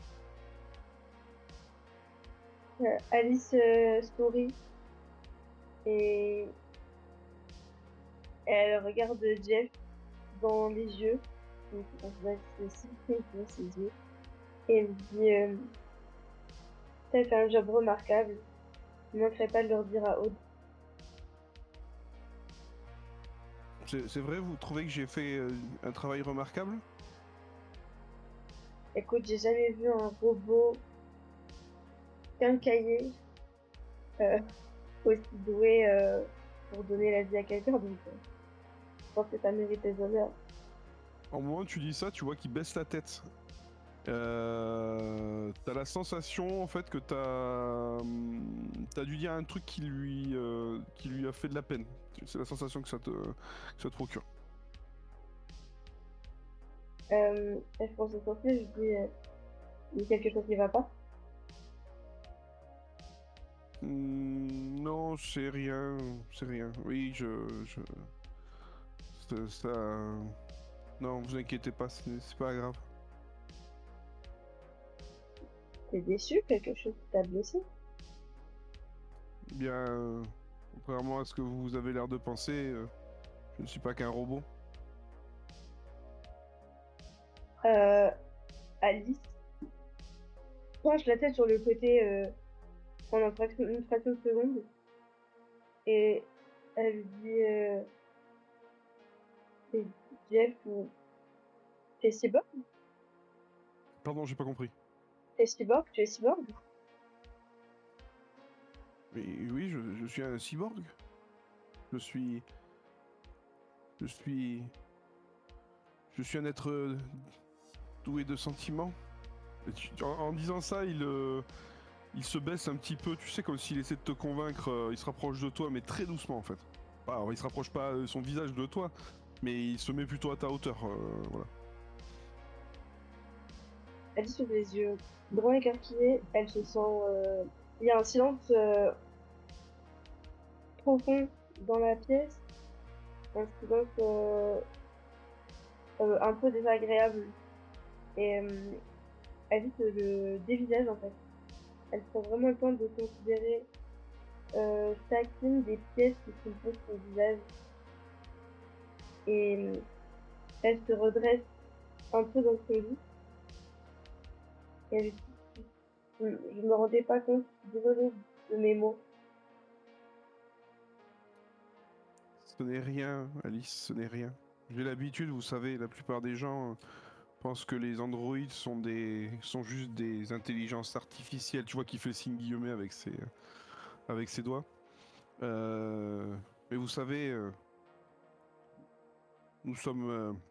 Alice sourit et elle regarde Jeff dans les yeux, donc on voit dans ses yeux, et elle dit t'as fait un job remarquable, je ne manquerai pas de leur dire à Aude. C'est vrai, vous trouvez que j'ai fait un travail remarquable? Écoute, j'ai jamais vu un robot quincailler aussi doué pour donner la vie à quelqu'un, donc je pense que ça mérite des honneurs. Au moment où tu dis ça, tu vois qu'il baisse la tête. T'as la sensation en fait que t'as dû dire un truc qui lui a fait de la peine. C'est la sensation que ça te procure. Je pense au je dis il y a quelque chose qui va pas. Non, c'est rien, c'est rien. Oui, ça. Non, vous inquiétez pas, c'est pas grave. T'es déçu? Quelque chose t'a blessé? Bien, contrairement à ce que vous avez l'air de penser, je ne suis pas qu'un robot. Alice penche la tête sur le côté pendant une fraction de seconde et elle dit c'est Jeff ou t'es cyborg? Pardon, j'ai pas compris. T'es cyborg? Tu es cyborg? Mais oui, je suis un cyborg. Je suis un être doué de sentiments. En disant ça, il se baisse un petit peu, tu sais, comme s'il essaie de te convaincre. Il se rapproche de toi, mais très doucement en fait. Alors, il se rapproche pas son visage de toi, mais il se met plutôt à ta hauteur. Voilà. Alice ouvre les yeux grands écarquillés, elle se sent il y a un silence profond dans la pièce, un silence un peu désagréable et Alice le dévisage en fait. Elle prend vraiment le temps de considérer chacune des pièces qui composent son visage et elle se redresse un peu dans son lit et elle dit je me rendais pas compte, désolée de mes mots. Ce n'est rien, Alice, ce n'est rien. J'ai l'habitude, vous savez, la plupart des gens pensent que les androïdes sont juste des intelligences artificielles. Tu vois qu'il fait le signe guillemets avec ses doigts. Mais vous savez, nous sommes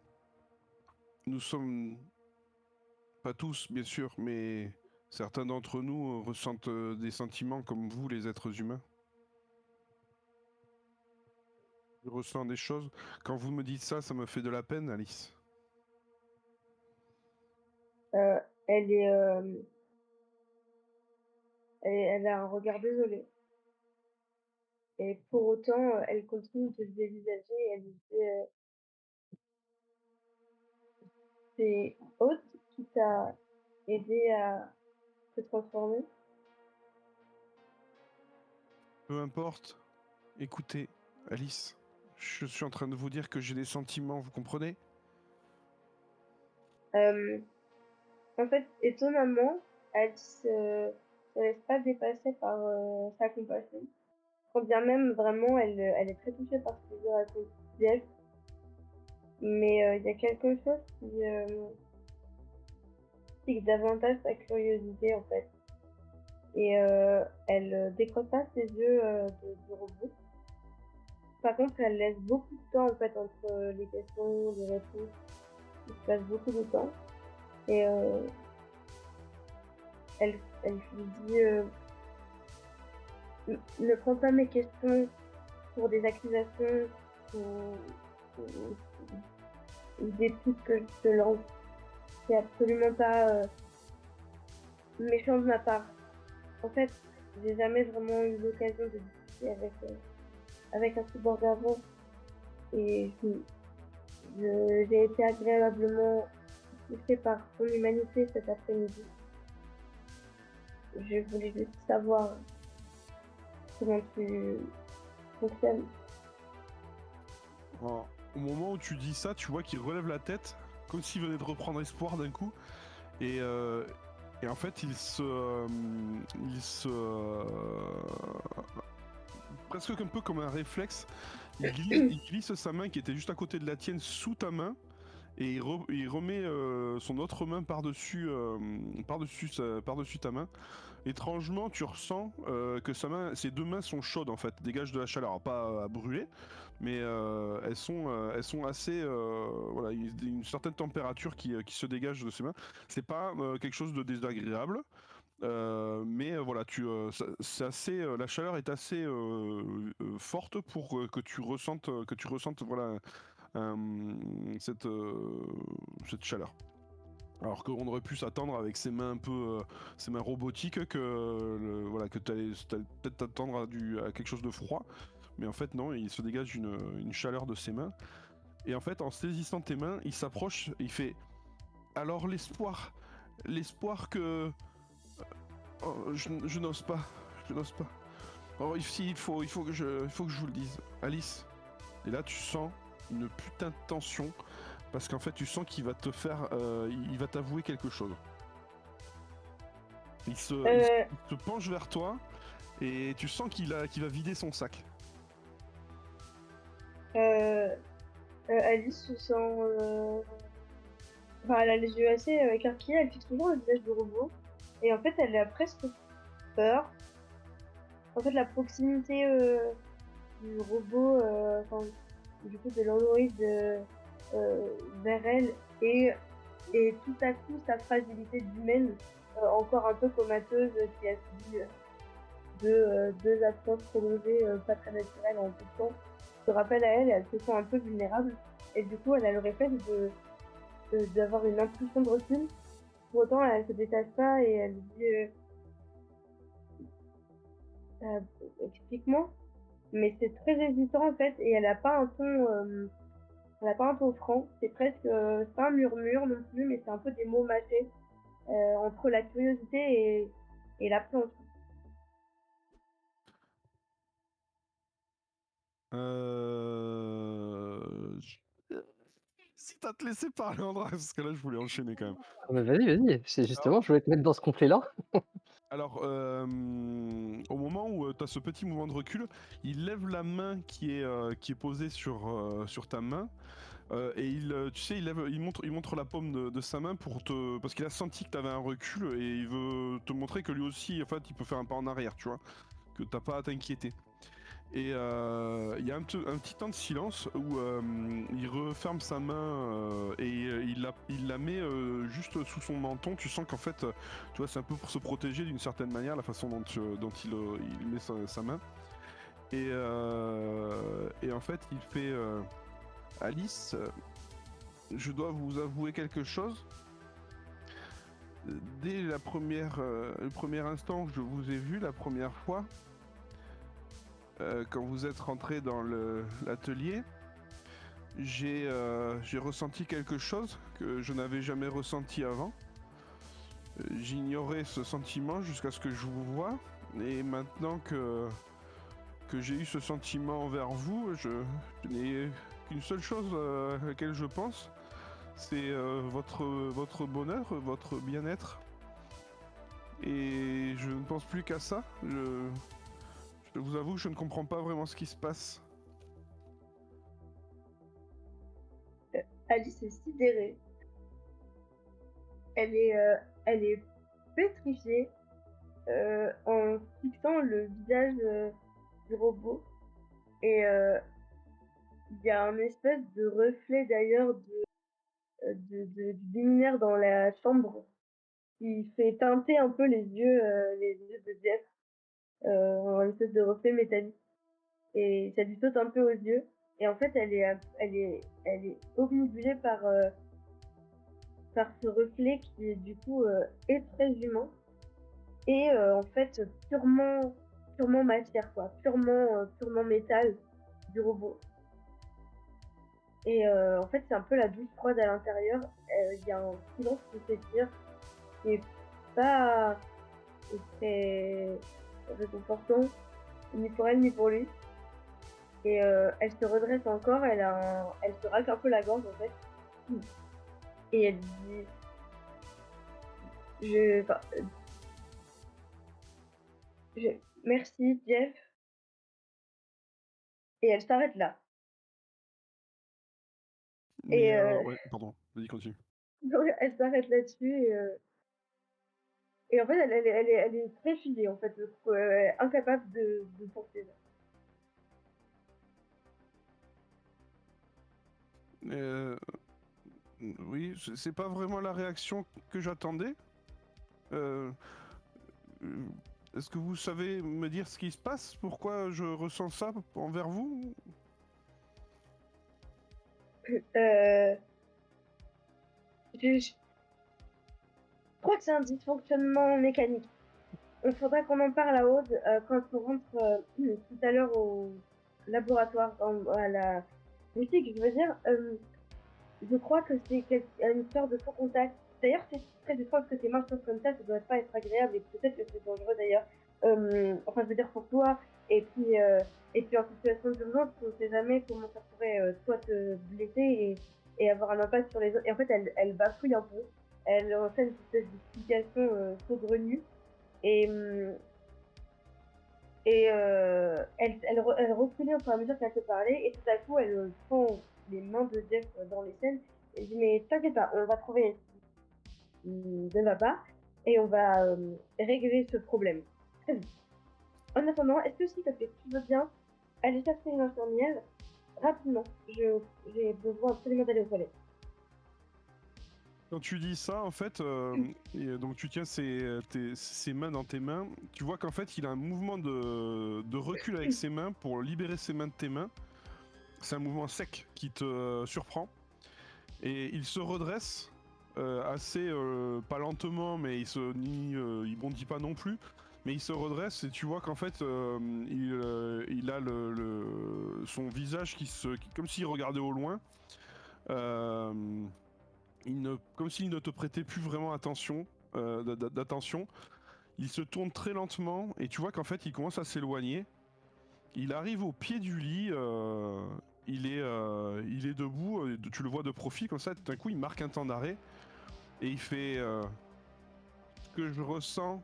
pas tous, bien sûr, mais certains d'entre nous ressentent des sentiments comme vous, les êtres humains. Je ressens des choses. Quand vous me dites ça, ça me fait de la peine, Alice. Euh, elle est elle a un regard désolé. Et pour autant, elle continue de se dévisager et elle dit c'est Aude qui t'a aidé à te transformer? Peu importe, Écoutez, Alice, je suis en train de vous dire que j'ai des sentiments, vous comprenez? En fait, étonnamment, Alice se laisse pas dépasser par sa compassion. Quand bien même, vraiment, elle est très touchée par ce que je raconte d'elle. Mais il y a quelque chose qui pique davantage sa curiosité, en fait. Et elle décroche pas ses yeux du robot. Par contre, elle laisse beaucoup de temps, en fait, entre les questions, les réponses. Il se passe beaucoup de temps. Et elle lui dit ne prends pas mes questions pour des accusations ou des trucs que je te lance. C'est absolument pas méchant de ma part. En fait, j'ai jamais vraiment eu l'occasion de discuter avec un cyborg avant. Et j'ai été agréablement touchée par son humanité cet après-midi. Je voulais juste savoir comment tu fonctionnes. Au moment où tu dis ça, tu vois qu'il relève la tête, comme s'il venait de reprendre espoir d'un coup. Et en fait, il se presque un peu comme un réflexe, il glisse sa main qui était juste à côté de la tienne sous ta main. Et il remet son autre main par-dessus ta main. Étrangement, tu ressens que ses deux mains sont chaudes en fait, dégagent de la chaleur. Alors, pas à brûler, mais elles sont assez. Voilà, il y a une certaine température qui se dégage de ses mains. C'est pas quelque chose de désagréable. Mais voilà, c'est assez, la chaleur est assez forte pour que tu ressentes, voilà, cette chaleur. Alors qu'on aurait pu s'attendre avec ses mains un peu, ses mains robotiques voilà, que tu allais peut-être t'attendre à quelque chose de froid, mais en fait non, il se dégage une chaleur de ses mains. Et en fait, en saisissant tes mains, il s'approche et il fait alors l'espoir que je n'ose pas, Oh, il faut que je vous le dise, Alice. Et là, tu sens une putain de tension parce qu'en fait, tu sens qu'il va te faire, il va t'avouer quelque chose. Il se penche vers toi et tu sens qu'il va vider son sac. Alice se sent. Enfin, elle a les yeux assez écarquillés, elle fixe toujours le visage du robot. Et en fait, elle a presque peur. En fait, la proximité du robot, enfin, du coup, de l'androïde vers elle et tout à coup, sa fragilité d'humaine, encore un peu comateuse, qui a subi deux absences prolongées, pas très naturelles en peu de temps, se rappelle à elle et elle se sent un peu vulnérable. Et du coup, elle a le réflexe d'avoir une impulsion de recul. Pour autant, elle se détache pas et elle dit explique-moi. Mais c'est très hésitant en fait et elle a pas un ton franc. C'est presque c'est pas un murmure non plus, mais c'est un peu des mots mâchés entre la curiosité et l'appréhension. Si t'as te laissé parler, André, parce que là, je voulais enchaîner quand même. Ah bah vas-y, c'est justement, je voulais te mettre dans ce conflit-là. Alors, au moment où tu as ce petit mouvement de recul, il lève la main qui est posée sur ta main. Et tu sais, il montre la paume de sa main parce qu'il a senti que tu avais un recul et il veut te montrer que lui aussi, en fait, il peut faire un pas en arrière, tu vois, que t'as pas à t'inquiéter. Et il y a un petit temps de silence où il referme sa main et il la met juste sous son menton. Tu sens qu'en fait, tu vois, c'est un peu pour se protéger d'une certaine manière, la façon dont il met sa main. Et en fait, il fait Alice, je dois vous avouer quelque chose. Dès le premier instant que je vous ai vu la première fois, quand vous êtes rentré dans l'atelier, j'ai ressenti quelque chose que je n'avais jamais ressenti avant. J'ignorais ce sentiment jusqu'à ce que je vous vois. Et maintenant que que j'ai eu ce sentiment envers vous, je n'ai qu'une seule chose à laquelle je pense, c'est votre bonheur, votre bien-être. Et je ne pense plus qu'à ça. Je vous avoue que je ne comprends pas vraiment ce qui se passe. Alice est sidérée. Elle est pétrifiée en fixant le visage du robot. Et il y a un espèce de reflet d'ailleurs du luminaire dans la chambre qui fait teinter un peu les yeux de Jeff, un espèce de reflet métallique. Et ça lui saute un peu aux yeux. Et en fait, elle est obnubilée par ce reflet qui du coup est très humain et en fait purement matière, quoi, purement métal du robot. Et en fait, c'est un peu la douche froide à l'intérieur. Il y a un silence qui s'étire qui est pas très réconfortant, ni pour elle ni pour lui. Et elle se redresse encore, elle se racle un peu la gorge en fait. Et elle dit merci Jeff. Et elle s'arrête là. Mais ouais, pardon, vas-y, continue. Elle s'arrête là-dessus et en fait elle est très figée en fait, incapable de poursuivre. Oui, c'est pas vraiment la réaction que j'attendais. Est-ce que vous savez me dire ce qui se passe? Pourquoi je ressens ça envers vous? Je crois que c'est un dysfonctionnement mécanique. Il faudra qu'on en parle à Aude quand on rentre tout à l'heure au laboratoire, à la boutique, je veux dire. Je crois que c'est une sorte de faux contact. D'ailleurs, c'est très étrange que tes mains soient comme ça doit pas être agréable et peut-être que c'est dangereux d'ailleurs. Enfin, je veux dire pour toi. Et puis en situation d'urgence, on ne sait jamais comment ça pourrait toi te blesser et avoir un impact sur les autres. Et en fait, elle bafouille un peu. Elle fait une espèce d'explication saugrenue. Et elle reculait au fur et à mesure qu'elle te parlait. Et tout à coup, elle prend les mains de Jeff dans les scènes. Et dit mais t'inquiète pas, on va trouver ce qui ne va pas et on va régler ce problème très vite. En attendant, est-ce que si tu veux bien aller chercher une infirmière rapidement? J'ai besoin absolument d'aller aux toilettes. Quand tu dis ça, en fait, et donc tu tiens ses mains dans tes mains, tu vois qu'en fait il a un mouvement de recul avec ses mains pour libérer ses mains de tes mains. C'est un mouvement sec qui te surprend. Et il se redresse assez, pas lentement, mais il bondit pas non plus. Mais il se redresse et tu vois qu'en fait il a son visage comme s'il regardait au loin. Comme s'il ne te prêtait plus vraiment d'attention. Il se tourne très lentement et tu vois qu'en fait il commence à s'éloigner. Il arrive au pied du lit, il est debout, tu le vois de profil comme ça, tout d'un coup il marque un temps d'arrêt et il fait ce que je ressens,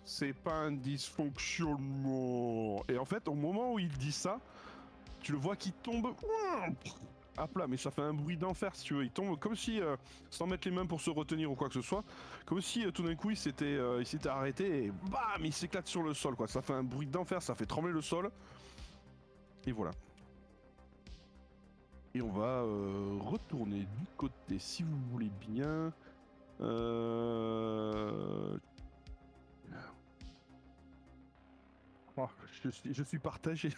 c'est pas un dysfonctionnement. Et en fait, au moment où il dit ça, tu le vois qui tombe à plat, mais ça fait un bruit d'enfer si tu veux. Il tombe comme si, sans mettre les mains pour se retenir ou quoi que ce soit, comme si tout d'un coup il s'était arrêté et bam, il s'éclate sur le sol quoi. Ça fait un bruit d'enfer, ça fait trembler le sol. Et voilà. Et on va retourner du côté, si vous voulez bien. Oh, je suis partagé.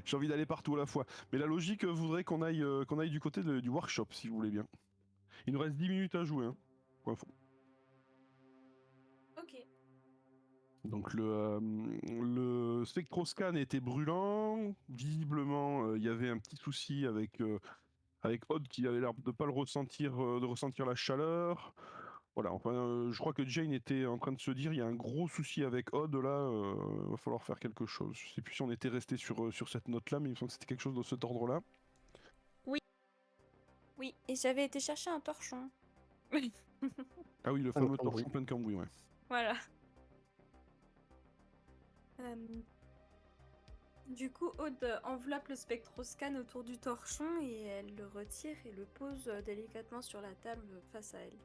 J'ai envie d'aller partout à la fois. Mais la logique voudrait qu'on aille du côté du workshop, si vous voulez bien. Il nous reste 10 minutes à jouer. Hein. Pour info. Ok. Donc le spectroscan était brûlant. Visiblement, il y avait un petit souci avec Odd qui avait l'air de pas le ressentir, de ressentir la chaleur. Voilà, enfin, je crois que Jane était en train de se dire, il y a un gros souci avec Odd là, va falloir faire quelque chose. Je sais plus si on était resté sur cette note-là, mais il me semble que c'était quelque chose de cet ordre-là. Oui, et j'avais été chercher un torchon. Ah oui, le Plein de fameux cambouis. torchon plein de cambouis, ouais. Voilà. Du coup, Aude enveloppe le spectroscan autour du torchon et elle le retire et le pose délicatement sur la table face à elle.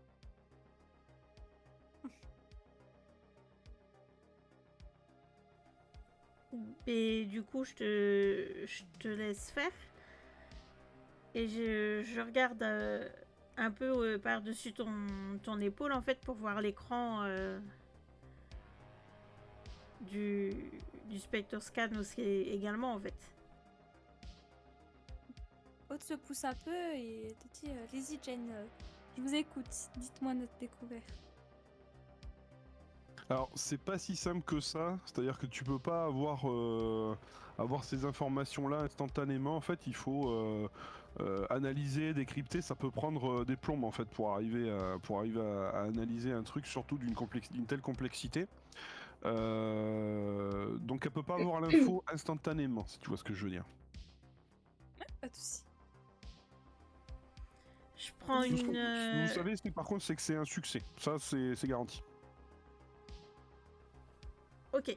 Et du coup, je te laisse faire. Et je regarde un peu par-dessus ton épaule, en fait, pour voir l'écran du SpectreScan aussi également, en fait. Aude se pousse un peu et te dit allez-y, Jane, je vous écoute, dites-moi notre découverte. Alors, c'est pas si simple que ça, c'est-à-dire que tu peux pas avoir ces informations-là instantanément. En fait, il faut analyser, décrypter. Ça peut prendre des plombes en fait pour arriver à analyser un truc, surtout d'une telle complexité. Donc, elle peut pas avoir l'info instantanément, si tu vois ce que je veux dire. Pas de soucis. Je prends Tout ce une. ce que vous savez, par contre, c'est que c'est un succès. Ça, c'est garanti. Ok.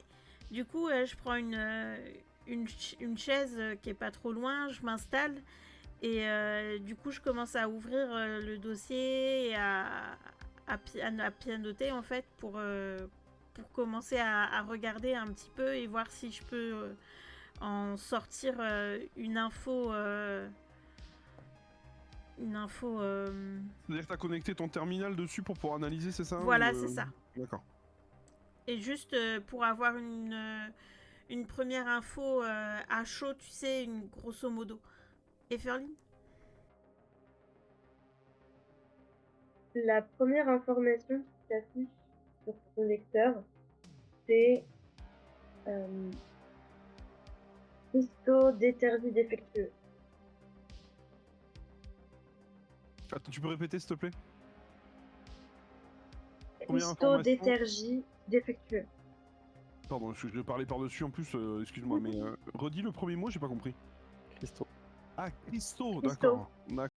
Du coup, je prends une chaise qui est pas trop loin, je m'installe et du coup, je commence à ouvrir le dossier et à pianoter en fait pour commencer à regarder un petit peu et voir si je peux en sortir une info. C'est-à-dire que tu as connecté ton terminal dessus pour pouvoir analyser, c'est ça? Voilà, c'est ça. D'accord. Et juste pour avoir une première info à chaud, tu sais, une grosso modo. Everline? La première information qui s'affiche sur ton lecteur, c'est histodétergie défectueux. Attends, tu peux répéter s'il te plaît? Histodétergie défectueux. Pardon, je parlais par-dessus en plus, excuse-moi, mais redis le premier mot, j'ai pas compris. Cristaux. Ah, cristaux, Cristaux. d'accord.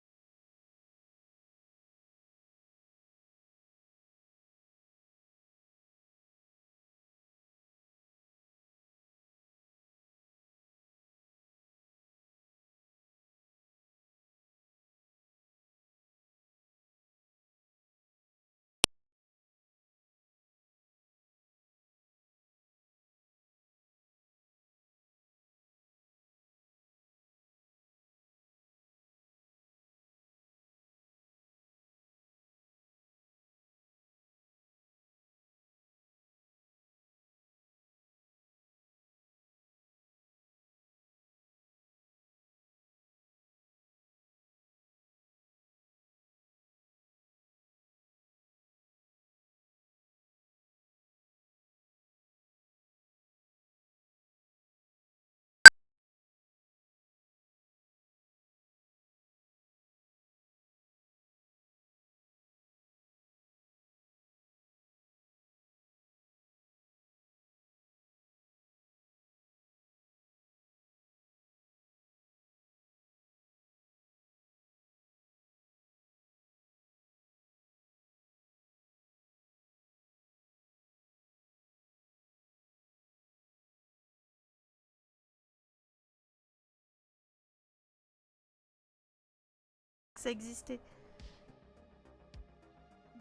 Ça existait.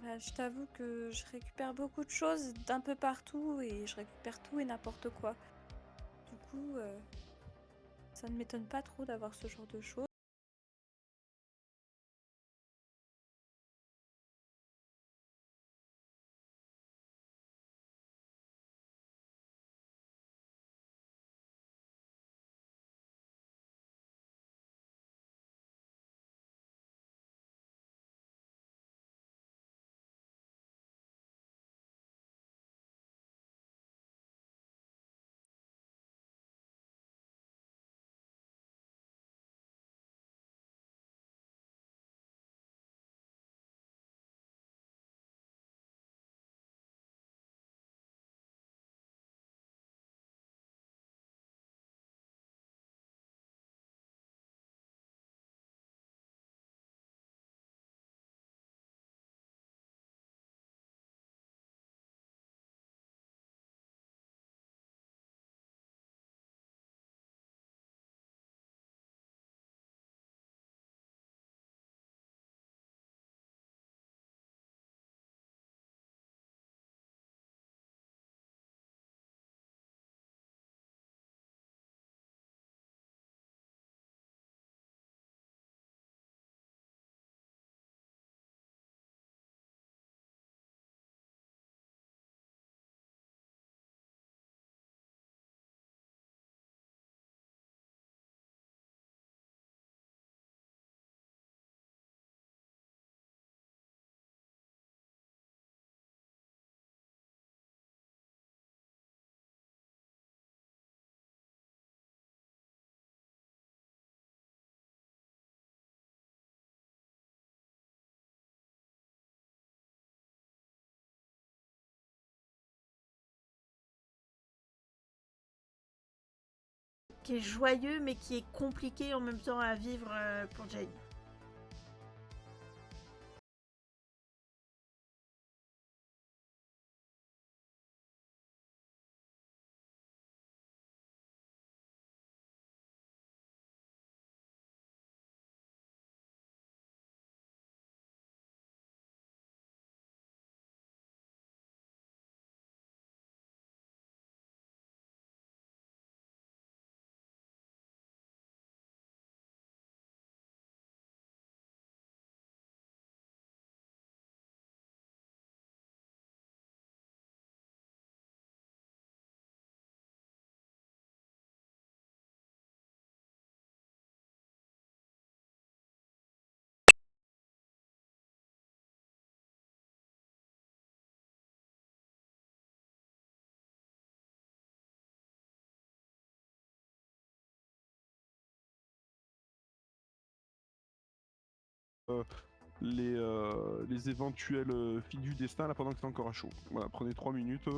Bah, je t'avoue que je récupère beaucoup de choses d'un peu partout et je récupère tout et n'importe quoi. Du coup, ça ne m'étonne pas trop d'avoir ce genre de choses. qui est joyeux mais qui est compliqué en même temps à vivre pour Jane. Les éventuelles filles du destin là pendant que c'est encore à chaud. Voilà, prenez 3 minutes.